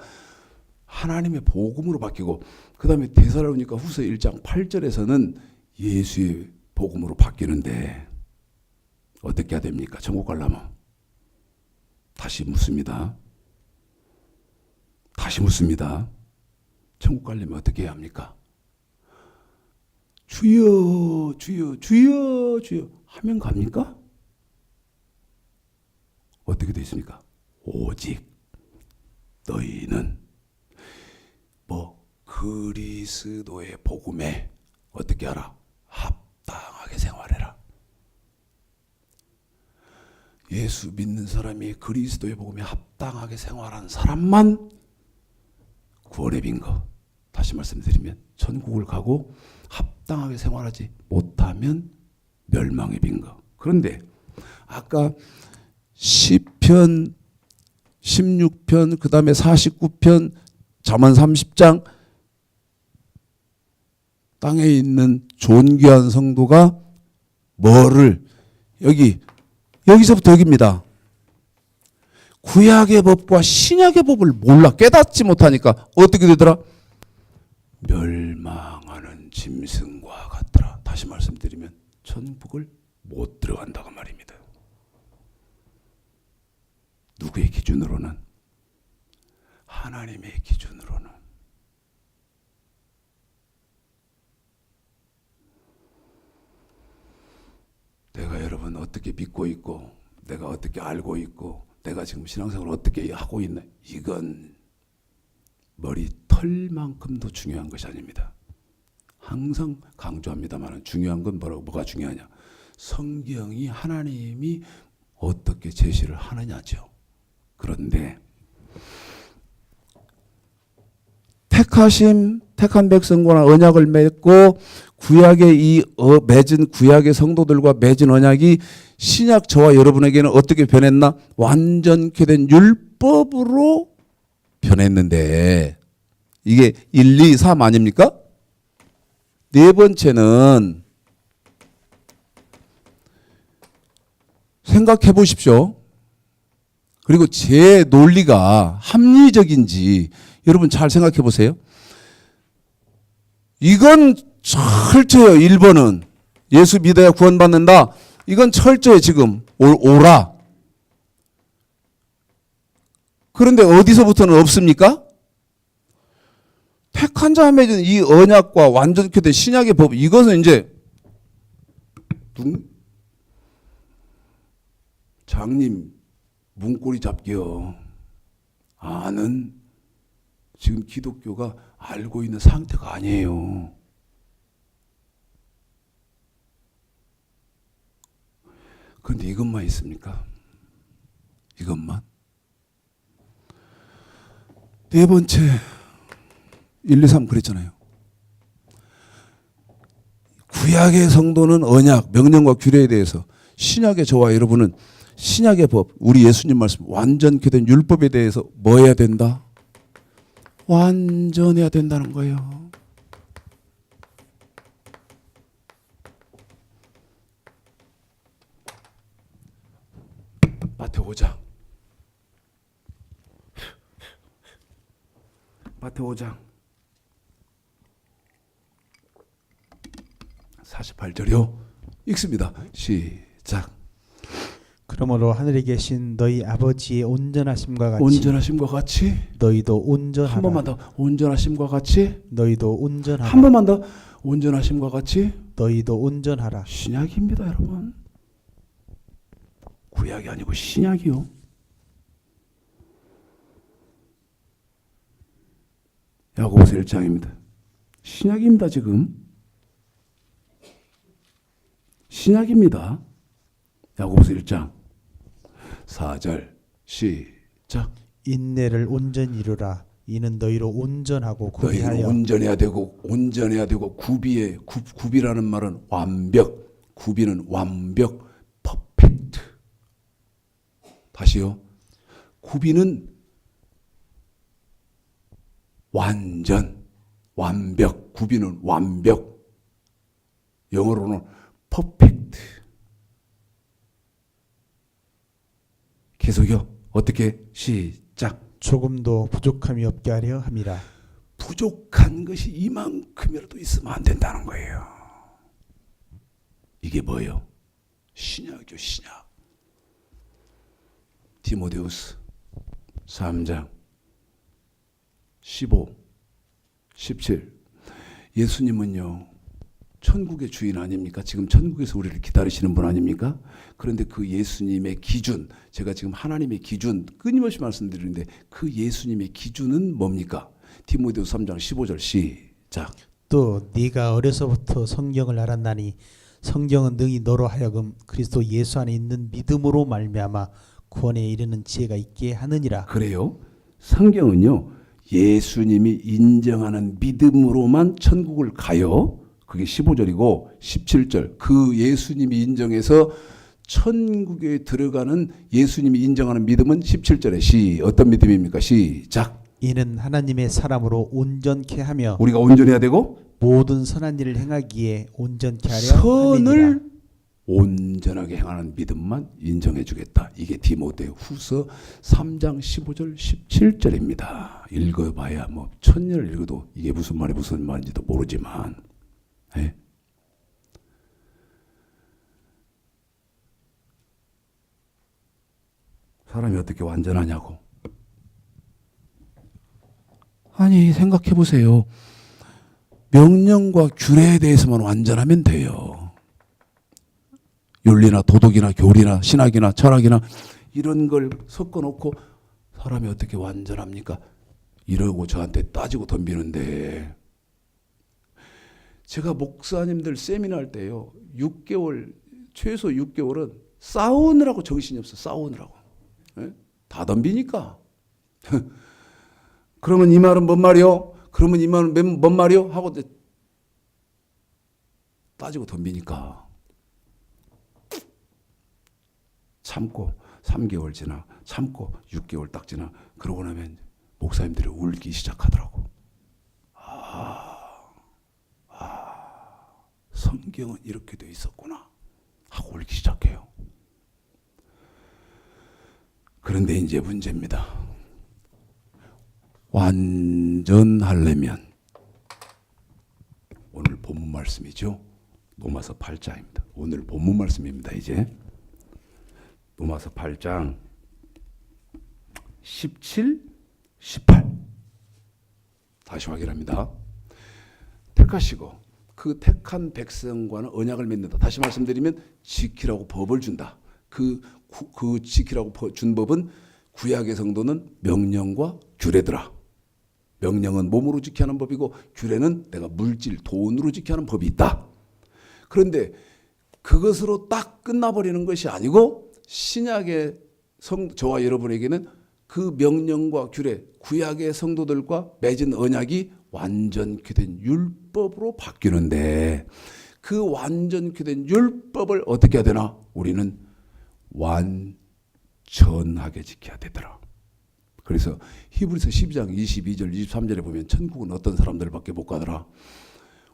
하나님의 복음으로 바뀌고, 그 다음에 데살로니가 후서 1장 8절에서는 예수의 복음으로 바뀌는데 어떻게 해야 됩니까? 천국 가려면 다시 묻습니다. 천국 가려면 어떻게 해야 합니까? 주여 주여 주여 주여 하면 갑니까? 어떻게 되어 있습니까? 오직 너희는 그리스도의 복음에 어떻게 하라? 합당하게 생활해라. 예수 믿는 사람이 그리스도의 복음에 합당하게 생활한 사람만 구원의 빈거, 다시 말씀드리면 천국을 가고, 합당하게 생활하지 못하면 멸망의 빈거. 그런데 아까 시편 16편, 그 다음에 49편, 잠언 30장, 땅에 있는 존귀한 성도가 뭐를, 여기서부터 여기입니다. 구약의 법과 신약의 법을 몰라 깨닫지 못하니까 어떻게 되더라? 멸망하는 짐승과 같더라. 다시 말씀드리면 천국을 못 들어간다고 말입니다. 누구의 기준으로는? 하나님의 기준으로는. 내가 여러분 어떻게 믿고 있고, 내가 어떻게 알고 있고, 내가 지금 신앙생활을 어떻게 하고 있나, 이건 머리털만큼도 중요한 것이 아닙니다. 항상 강조합니다만 중요한 건 뭐가 중요하냐? 성경이, 하나님이 어떻게 제시를 하느냐죠. 그런데 택한 백성과 언약을 맺고 구약의 맺은 구약의 성도들과 맺은 언약이 신약 저와 여러분에게는 어떻게 변했나? 완전케 된 율법으로 변했는데, 이게 1, 2, 3 아닙니까? 네 번째는 생각해 보십시오. 그리고 제 논리가 합리적인지 여러분 잘 생각해 보세요. 이건 철저해요. 1번은 예수 믿어야 구원받는다. 이건 철저해. 지금 오라. 그런데 어디서부터는 없습니까? 택한 자와 맺은 이 언약과 완전케 된 신약의 법, 이것은 이제 장님 문고리 잡기요. 아는 지금 기독교가 알고 있는 상태가 아니에요. 그런데 이것만 있습니까? 이것만. 네 번째 1, 2, 3 그랬잖아요. 구약의 성도는 언약, 명령과 규례에 대해서, 신약의 저와 여러분은 신약의 법, 우리 예수님 말씀 완전케 된 율법에 대해서 뭐 해야 된다? 완전해야 된다는 거예요. 마태오 5장. 마태오 5장 48절이요. 읽습니다. 시작. 그러므로 하늘에 계신 너희 아버지의 온전하심과 같이 온전하심과 같이. 너희도 온전하라. 한 번만 더. 온전하심과 같이. 너희도 온전하라. 한 번만 더. 온전하심과 같이. 너희도 온전하라. 신약입니다, 여러분. 구약이 아니고 신약이요. 야고보서 1장입니다. 신약입니다, 지금. 신약입니다. 야고보서 1장 4절 시작. 인내를 온전히 이루라. 이는 너희로 온전하고 너희는 구비하여 온전해야 되고 구비라는 말은 완벽, 구비는 완벽, 퍼펙트. 다시요. 구비는 완전, 완벽, 구비는 완벽. 영어로는 퍼펙트. 계속요. 어떻게? 시작. 조금도 부족함이 없게 하려 함이라. 부족한 것이 이만큼이라도 있으면 안 된다는 거예요. 이게 뭐예요? 신약이요, 신약. 디모데후서 3장 15, 17. 예수님은요, 천국의 주인 아닙니까? 지금 천국에서 우리를 기다리시는 분 아닙니까? 그런데 그 예수님의 기준, 제가 지금 하나님의 기준 끊임없이 말씀드리는데 그 예수님의 기준은 뭡니까? 디모데후서 3장 15절 시작. 또 네가 어려서부터 성경을 알았나니 성경은 능히 너로 하여금 그리스도 예수 안에 있는 믿음으로 말미암아 구원에 이르는 지혜가 있게 하느니라. 그래요? 성경은요, 예수님이 인정하는 믿음으로만 천국을 가요. 그게 15절이고 17절. 그 예수님이 인정해서 천국에 들어가는 예수님이 인정하는 믿음은 17절에 어떤 믿음입니까? 시작. 이는 하나님의 사람으로 온전케 하며 우리가 온전해야 되고 모든 선한 일을 행하기에 온전케 하려 선을 함이니라. 온전하게 행하는 믿음만 인정해 주겠다. 이게 디모데후서 3장 15절 17절입니다. 읽어봐야 뭐 1000년을 읽어도 이게 무슨 말인지도 모르지만, 네? 사람이 어떻게 완전하냐고. 아니, 생각해 보세요. 명령과 규례에 대해서만 완전하면 돼요. 윤리나 도덕이나 교리나 신학이나 철학이나 이런 걸 섞어놓고 사람이 어떻게 완전합니까? 이러고 저한테 따지고 덤비는데, 제가 목사님들 세미나 할 때요, 6개월, 최소 6개월은 싸우느라고 정신이 없어. 싸우느라고. 네? 다 덤비니까. 그러면 이 말은 뭔 말이요? 그러면 이 말은 뭔 말이요? 하고 따지고 덤비니까 참고 3개월 지나, 참고 6개월 딱 지나, 그러고 나면 목사님들이 울기 시작하더라고. 성경은 이렇게 돼 있었구나 하고 울기 시작해요. 그런데 이제 문제입니다. 완전하려면 오늘 본문 말씀이죠. 로마서 8장입니다. 오늘 본문 말씀입니다. 이제 로마서 8장 17, 18 다시 확인합니다. 택하시고 그 택한 백성과는 언약을 맺는다. 다시 말씀드리면 지키라고 법을 준다. 그 지키라고 준 법은 구약의 성도는 명령과 규례더라. 명령은 몸으로 지켜야 하는 법이고 규례는 내가 물질, 돈으로 지켜야 하는 법이 있다. 그런데 그것으로 딱 끝나버리는 것이 아니고 신약의 저와 여러분에게는 그 명령과 규례, 구약의 성도들과 맺은 언약이 완전케 된 율법으로 바뀌는데, 그 완전케 된 율법을 어떻게 해야 되나? 우리는 완전하게 지켜야 되더라. 그래서 히브리서 12장 22절 23절에 보면 천국은 어떤 사람들밖에 못 가더라.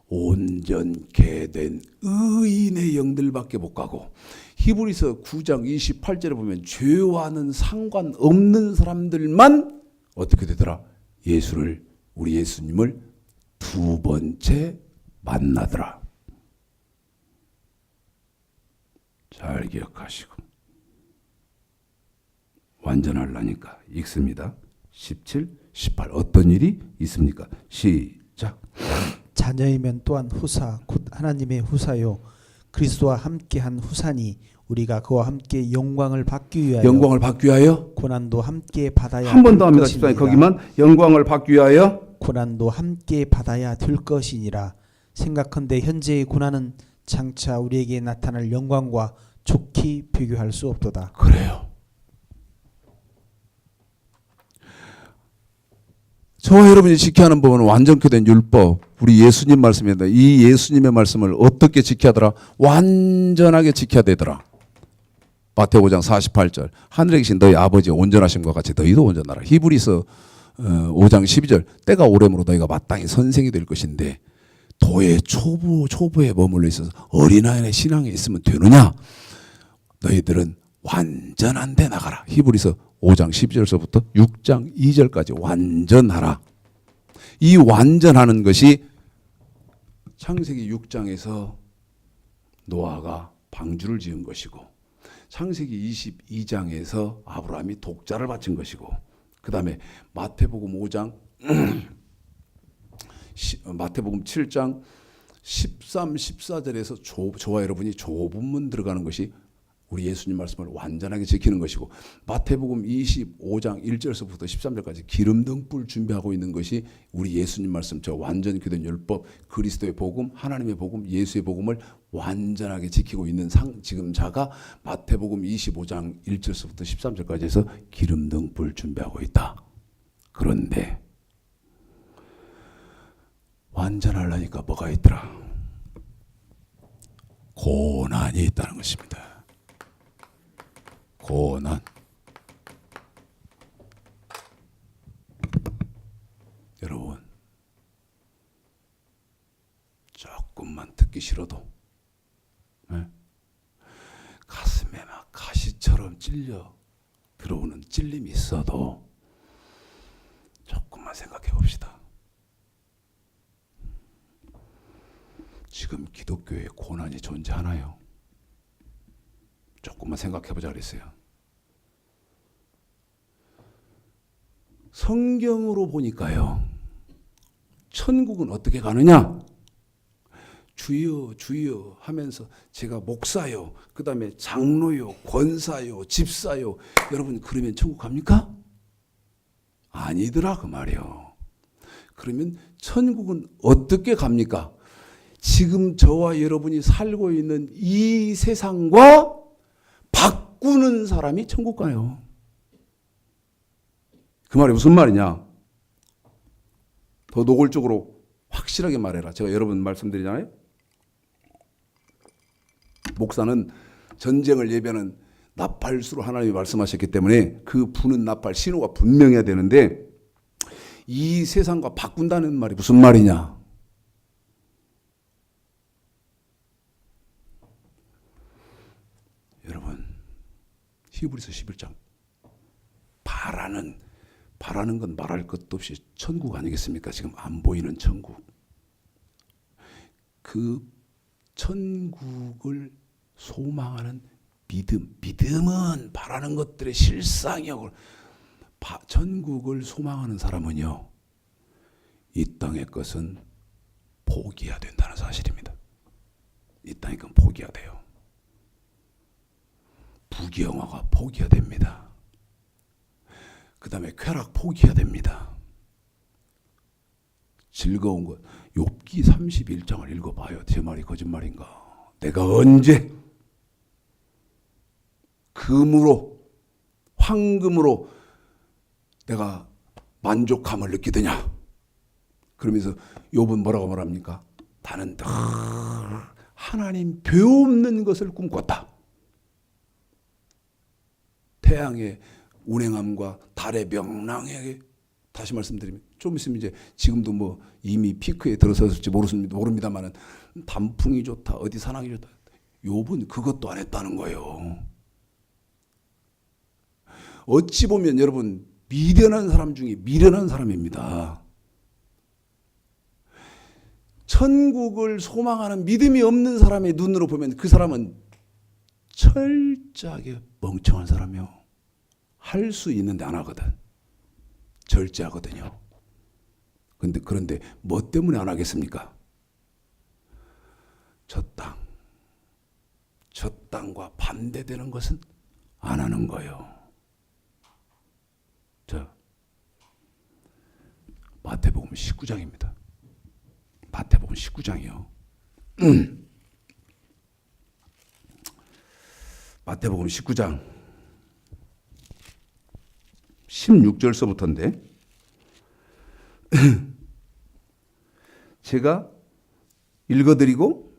온전케 된 의인의 영들밖에 못 가고, 히브리서 9장 28절에 보면 죄와는 상관없는 사람들만 어떻게 되더라? 예수를, 우리 예수님을 두 번째 만나더라. 잘 기억하시고 완전하려니까 읽습니다. 17, 18 어떤 일이 있습니까? 시작. 자녀이면 또한 후사 곧 하나님의 후사요 그리스도와 함께한 후사니 우리가 그와 함께 영광을 받기 위하여 영광을 받기 위하여 고난도 함께 받아야 한 번 더 될 합니다. 것이니라. 14절 거기만 영광을 받기 위하여 고난도 함께 받아야 될 것이니라. 생각컨대 현재의 고난은 장차 우리에게 나타날 영광과 좋게 비교할 수 없도다. 그래요. 저와 여러분이 지켜야 하는 법은 완전케 된 율법, 우리 예수님 말씀입니다. 이 예수님의 말씀을 어떻게 지켜야 하더라? 완전하게 지켜야 되더라. 마태복음 5장 48절 하늘에 계신 너희 아버지의 온전하심과 같이 너희도 온전하라. 히브리서 5장 12절 때가 오래므로 너희가 마땅히 선생이 될 것인데 도의 초보에 머물러 있어서 어린아이의 신앙에 있으면 되느냐? 너희들은 완전한 데 나가라. 히브리서 5장 12절서부터 6장 2절까지 완전하라. 이 완전하는 것이 창세기 6장에서 노아가 방주를 지은 것이고, 창세기 22장에서 아브라함이 독자를 바친 것이고, 그 다음에 마태복음 5장 마태복음 7장 13, 14절에서 저와 여러분이 좁은 문 들어가는 것이 우리 예수님 말씀을 완전하게 지키는 것이고, 마태복음 25장 1절서부터 13절까지 기름 등불 준비하고 있는 것이 우리 예수님 말씀, 저 완전히 된 율법, 그리스도의 복음, 하나님의 복음, 예수의 복음을 완전하게 지키고 있는 지금 자가 마태복음 25장 1절서부터 13절까지 해서 기름 등불 준비하고 있다. 그런데 완전하려니까 뭐가 있더라? 고난이 있다는 것입니다. 고난. 여러분, 조금만 듣기 싫어도 가슴에 막 가시처럼 찔려 들어오는 찔림이 있어도 조금만 생각해 봅시다. 지금 기독교에 고난이 존재하나요? 조금만 생각해 보자 그랬어요. 성경으로 보니까요, 천국은 어떻게 가느냐? 주여 주여 하면서 제가 목사요, 그 다음에 장로요, 권사요, 집사요, 여러분 그러면 천국 갑니까? 아니더라 그 말이요. 그러면 천국은 어떻게 갑니까? 지금 저와 여러분이 살고 있는 이 세상과 바꾸는 사람이 천국 가요. 그 말이 무슨 말이냐? 더 노골적으로 확실하게 말해라. 제가 여러분 말씀드리잖아요. 목사는 전쟁을 예비하는 나팔수로 하나님이 말씀하셨기 때문에 그 부는 나팔 신호가 분명해야 되는데, 이 세상과 바꾼다는 말이 무슨 말이냐? 여러분, 히브리서 11장 바라는 건 말할 것도 없이 천국 아니겠습니까? 지금 안 보이는 천국. 그 천국을 소망하는 믿음은 바라는 것들의 실상이요. 천국을 소망하는 사람은요, 이 땅의 것은 포기해야 된다는 사실입니다. 이 땅의 건 포기해야 돼요. 부귀영화가 포기해야 됩니다. 그 다음에 쾌락 포기해야 됩니다. 즐거운 것, 욥기 31장을 읽어봐요. 제 말이 거짓말인가? 내가 언제 금으로 황금으로 내가 만족함을 느끼더냐? 그러면서 욥은 뭐라고 말합니까? 나는 늘 하나님 벼 없는 것을 꿈꿨다. 태양의 운행함과 달의 명랑하게 다시 말씀드리면 좀 있으면 이제 지금도 뭐 이미 피크에 들어섰을지 모릅니다만은 단풍이 좋다 어디 산악이 좋다 욥은 그것도 안 했다는 거예요. 어찌 보면 여러분 미련한 사람 중에 미련한 사람입니다. 천국을 소망하는 믿음이 없는 사람의 눈으로 보면 그 사람은 철저하게 멍청한 사람이요. 할 수 있는데 안 하거든. 절제하거든요. 그런데 뭐 때문에 안 하겠습니까? 저 땅과 반대되는 것은 안 하는 거예요. 자, 마태복음 19장입니다. 마태복음 19장이요. 마태복음 19장 16절서부터인데 제가 읽어드리고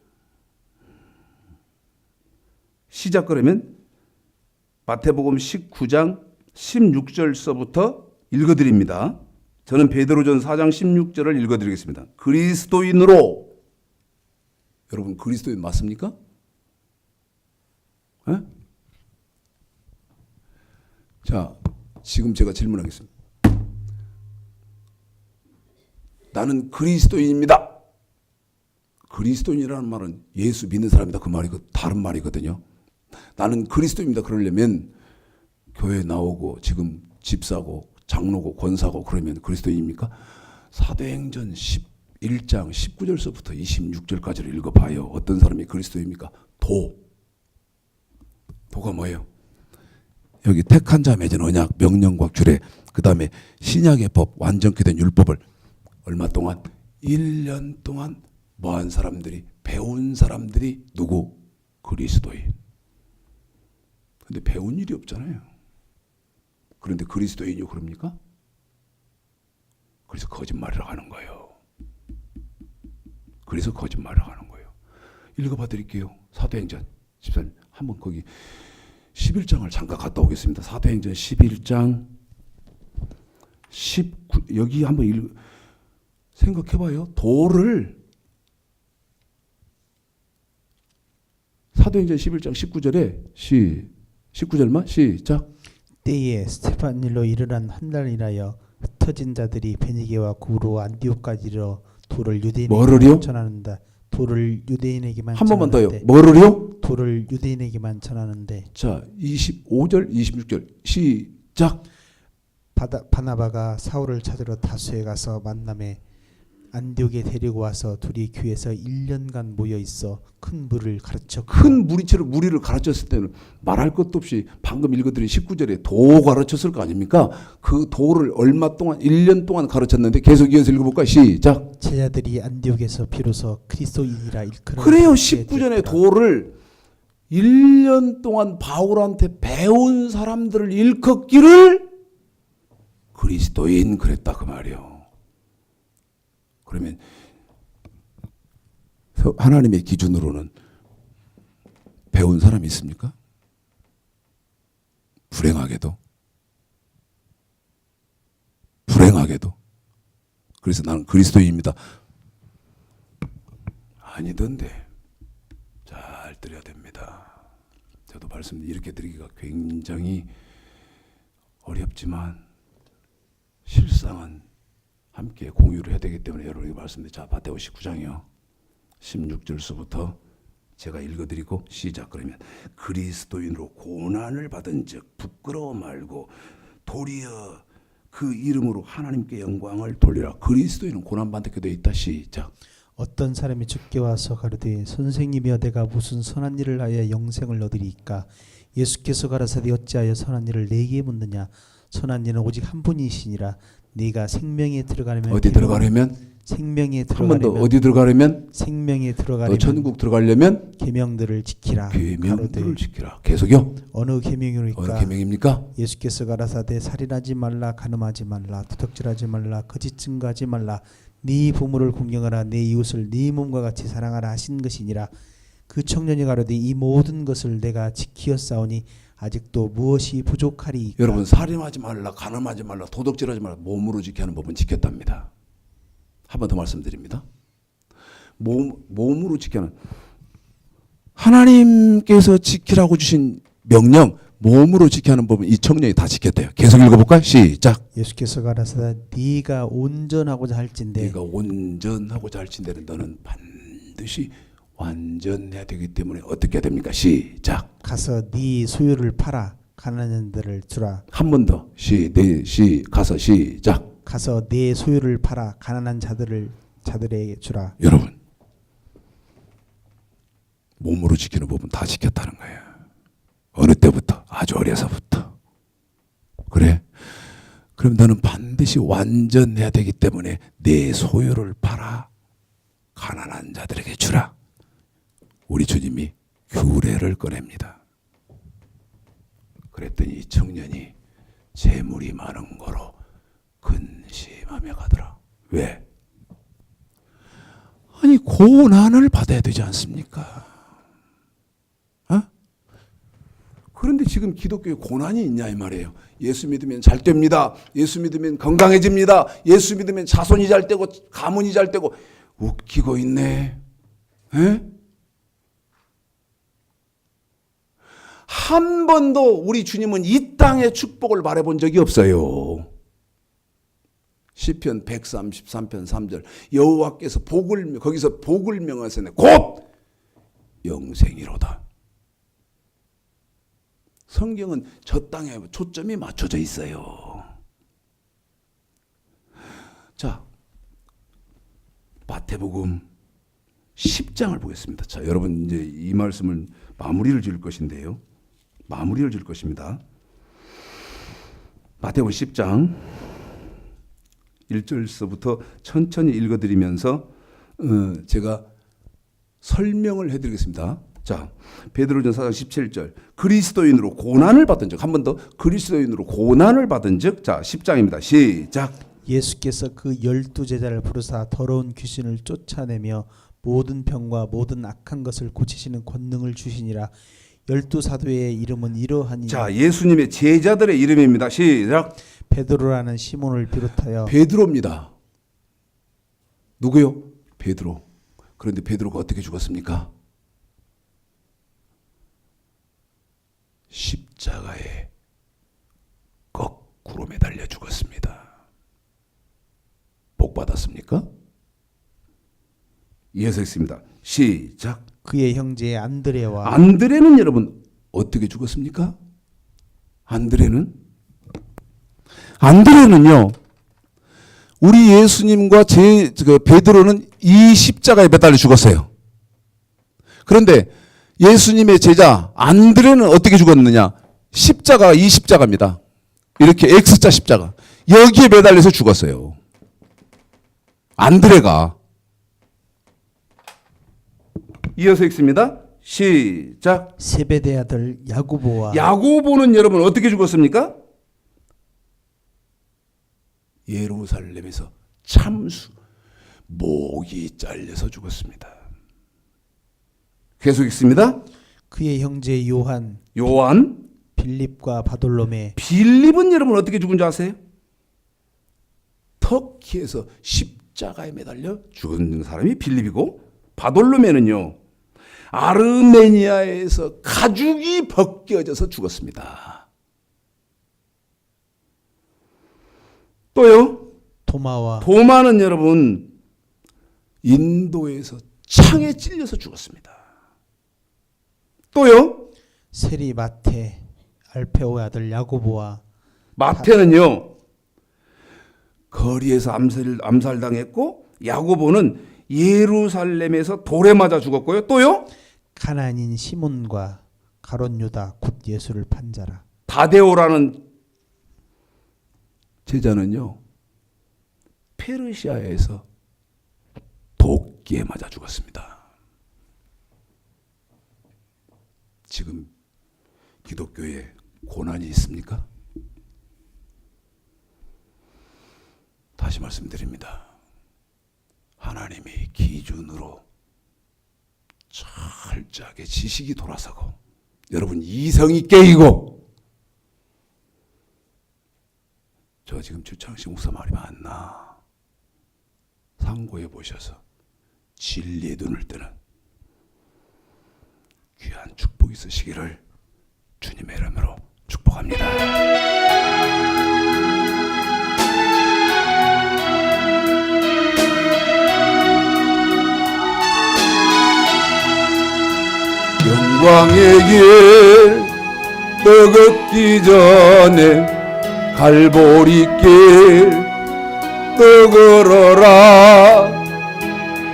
시작 그러면 마태복음 19장 16절서부터 읽어드립니다. 저는 베드로전 4장 16절을 읽어드리겠습니다. 그리스도인으로 여러분 그리스도인 맞습니까? 에? 자, 지금 제가 질문하겠습니다. 나는 그리스도인입니다. 그리스도인이라는 말은 예수 믿는 사람이다 그 말이 다른 말이거든요. 나는 그리스도입니다. 그러려면 교회 나오고 지금 집사고 장로고 권사고 그러면 그리스도인입니까? 사도행전 11장 19절서부터 26절까지를 읽어봐요. 어떤 사람이 그리스도입니까? 도가 뭐예요? 여기 택한 자 맺은 언약, 명령과 규례, 그 다음에 신약의 법, 완전케 된 율법을 얼마 동안? 1년 동안 뭐한 사람들이, 배운 사람들이 누구? 그리스도인. 근데 배운 일이 없잖아요. 그런데 그리스도인이요 그럽니까? 그래서 거짓말을 하는 거예요. 그래서 거짓말을 하는 거예요. 읽어봐 드릴게요. 사도행전 14년 한번 거기 11장을 잠깐 갔다 오겠습니다. 사도행전 11장 19 여기 한번 생각해봐요. 도를 사도행전 11장 19절에 19절만 시작. 때에 스테파닐로 이르란 한 달이라여 흩어진 자들이 베니게와 구로 안디옥까지 이르러 도를 유대인에게만 전하는다. 도를 유대인에게만 한 번만 더요. 전하는데. 뭐를요? 도를 유대인에게만 전하는데. 자, 25절, 26절 시작. 바나바가 사울을 찾으러 다수에 가서 만남에 안디옥에 데리고 와서 둘이 교회에서 1년간 모여 있어 큰 무리를 가르쳤고. 큰 무리를 가르쳤을 때는 말할 것도 없이 방금 읽어드린 19절에 도 가르쳤을 거 아닙니까? 그 도를 얼마 동안 1년 동안 가르쳤는데 계속 이어서 읽어볼까요? 시작. 제자들이 안디옥에서 비로소 그리스도인이라 일컬어. 그래요. 19절에 도를 1년 동안 바울한테 배운 사람들을 일컫기를 그리스도인 그랬다 그 말이요. 그러면 하나님의 기준으로는 배운 사람이 있습니까? 불행하게도. 그래서 나는 그리스도인입니다. 아니던데. 잘 들어야 됩니다. 저도 말씀 이렇게 드리기가 굉장히 어렵지만 실상은 함께 공유를 해야 되기 때문에 여러분이 말씀드린 자 마태복음 19장이요. 16절서부터 제가 읽어드리고 시작 그러면 그리스도인으로 고난을 받은 즉 부끄러워 말고 도리어 그 이름으로 하나님께 영광을 돌리라. 그리스도인은 고난받게 되어 있다. 시작. 어떤 사람이 주께 와서 가로되 선생님이여 내가 무슨 선한 일을 하여 영생을 얻으리이까. 예수께서 가라사대 어찌하여 선한 일을 내게 묻느냐. 선한 일은 오직 한 분이시니라. 네가 생명에 들어가려면 어디 들어가려면? 생명에 한 번 더 들어가려면 어디 들어가려면? 생명에 들어가려면 천국 들어가려면 계명들을 지키라. 계명들을 지키라. 계속요? 어느 계명이니까? 어느 계명입니까? 예수께서 가라사대 살인하지 말라, 간음하지 말라, 도둑질하지 말라, 거짓 증거하지 말라, 네 부모를 공경하라, 네 이웃을 네 몸과 같이 사랑하라 하신 것이니라. 그 청년이 가로되 이 모든 것을 내가 지키었사오니 아직도 무엇이 부족하리이까. 여러분, 살인하지 말라, 간음하지 말라, 도둑질하지 말라, 몸으로 지켜야 하는 법은 지켰답니다. 한 번 더 말씀드립니다. 몸으로 지켜야 하는, 하나님께서 지키라고 주신 명령, 몸으로 지켜야 하는 법은 이 청년이 다 지켰대요. 계속 읽어볼까요? 시작. 예수께서 가라사대 네가 온전하고자 할진대. 네가 온전하고자 할진대는 너는 반드시 완전해야 되기 때문에 어떻게 해야 됩니까? 시작. 가서 네 소유를 팔아 가난한 자들을 주라. 한 번 더. 가서 시작. 가서 네 소유를 팔아 가난한 자들에게 주라. 여러분, 몸으로 지키는 법은 다 지켰다는 거예요. 어느 때부터? 아주 어려서부터. 그래? 그럼 너는 반드시 완전해야 되기 때문에 내 소유를 팔아 가난한 자들에게 주라. 우리 주님이 규례를 꺼냅니다. 그랬더니 이 청년이 재물이 많은 거로 근심하며 가더라. 왜? 아니, 고난을 받아야 되지 않습니까? 그런데 지금 기독교에 고난이 있냐 이 말이에요. 예수 믿으면 잘 됩니다. 예수 믿으면 건강해집니다. 예수 믿으면 자손이 잘 되고 가문이 잘 되고. 웃기고 있네. 에? 한 번도 우리 주님은 이 땅의 축복을 말해본 적이 없어요. 시편 133편 3절 여호와께서 거기서 복을 명하시네 곧 영생이로다. 성경은 저 땅에 초점이 맞춰져 있어요. 자, 마태복음 10장을 보겠습니다. 자, 여러분 이제 이 말씀을 마무리를 지을 것인데요. 마무리를 지을 것입니다. 마태복음 10장 1절서부터 천천히 읽어드리면서 제가 설명을 해드리겠습니다. 자, 베드로전서 4장 17절 그리스도인으로 고난을 받은 즉, 한 번 더 그리스도인으로 고난을 받은 즉, 자 10장입니다. 시작. 예수께서 그 12제자를 부르사 더러운 귀신을 쫓아내며 모든 병과 모든 악한 것을 고치시는 권능을 주시니라. 12사도의 이름은 이러하니. 자, 예수님의 제자들의 이름입니다. 시작. 베드로라는 시몬을 비롯하여. 베드로입니다. 누구요? 베드로. 그런데 베드로가 어떻게 죽었습니까? 십자가에 거꾸로 매달려 죽었습니다. 복 받았습니까? 이어서 있습니다. 시작. 그의 형제 안드레와. 안드레는 여러분 어떻게 죽었습니까? 안드레는요, 우리 예수님과 베드로는 이 십자가에 매달려 죽었어요. 그런데 예수님의 제자 안드레는 어떻게 죽었느냐? 십자가, 이 십자가입니다. 이렇게 X자 십자가. 여기에 매달려서 죽었어요. 안드레가. 이어서 읽습니다. 시작. 세베대 아들 야고보와. 야고보는 여러분 어떻게 죽었습니까? 예루살렘에서 참수, 목이 잘려서 죽었습니다. 계속 읽습니다. 그의 형제 요한. 빌립과 바돌로메. 빌립은 여러분 어떻게 죽은 줄 아세요? 터키에서 십자가에 매달려 죽은 사람이 빌립이고, 바돌로메는요 아르메니아에서 가죽이 벗겨져서 죽었습니다. 또요, 도마는 여러분 인도에서 창에 찔려서 죽었습니다. 또요, 세리마테 알페오의 아들 야고보와. 마태는요 거리에서 암살당했고, 야고보는 예루살렘에서 돌에 맞아 죽었고요. 또요, 가나안인 시몬과 가롯 유다 곧 예수를 판 자라. 다데오라는 제자는요 페르시아에서 도끼에 맞아 죽었습니다. 지금 기독교에 고난이 있습니까? 다시 말씀드립니다. 하나님이 기준으로 철저하게 지식이 돌아서고, 여러분 이성이 깨이고, 저 지금 주창식 목사 말이 맞나? 상고해 보셔서 진리의 눈을 뜨는 귀한 축복이 있으시기를 주님의 이름으로 축복합니다. 영광의 길 너 걷기 전에 갈보리 길 너 걸어라.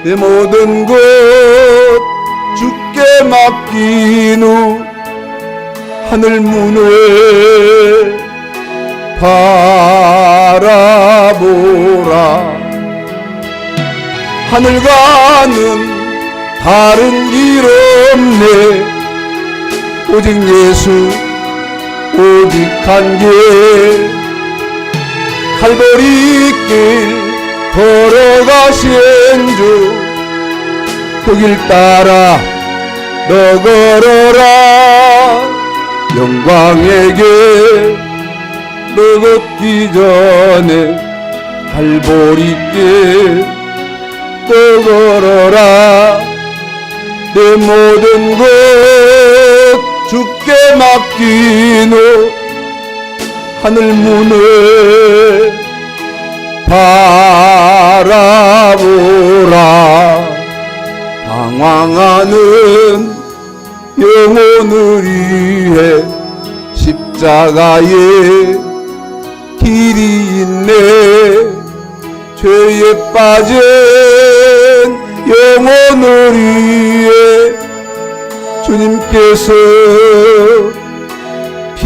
내 모든 것 주께 맡긴 후 하늘 문을 바라보라. 하늘과는 다른 길 없네. 오직 예수 오직 한 길. 갈보리 길 걸어가신 주 그 길 따라 너 걸어라. 영광의 길 너 걷기 전에 갈보리 길 너 걸어라. 내 모든 것 주께 맡긴 후 하늘 문을 바라보라. 방황하는 영혼을 위해 십자가의 길이 있네. 죄에 빠진 영혼을 위해 주님께서 피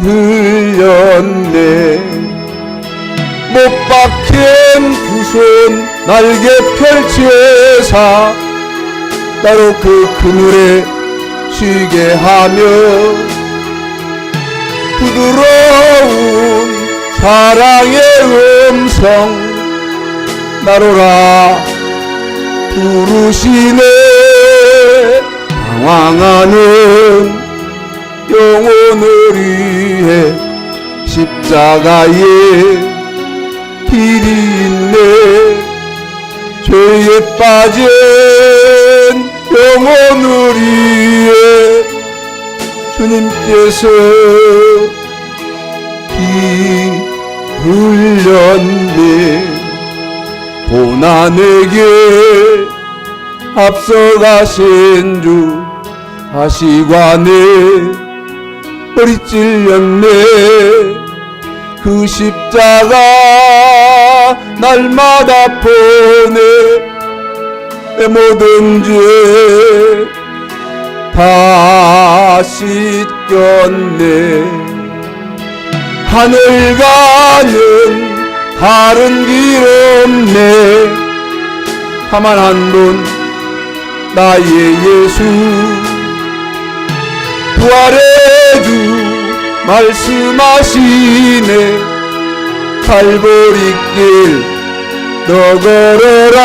흘렸네. 못 박힌 두 손 날개 펼치사 나로 그 그늘에 쉬게 하며 부드러운 사랑의 음성 나로라 부르시네. 방황하는 영혼을 위해 십자가의 길이 있네. 죄에 빠진 영혼을 위해 주님께서 피 흘렸네. 고난의 길 앞서가신 주 가시관에 머리 찔렸네. 그 십자가 날마다 보내. 내 모든 죄 다 씻겼네. 하늘 가는 다른 길 없네. 다만 한 분 나의 예수 부활의 주 말씀하시네. 갈보리 길 너 걸어라.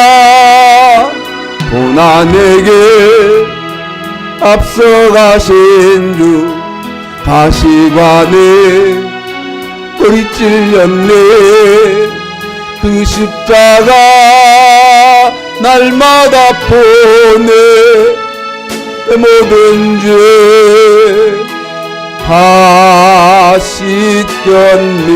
고난의 길 앞서가신 주 가시관에 머리 찔렸네. 그 십자가 날마다 보내. 내 모든 죄 다 씻겼네.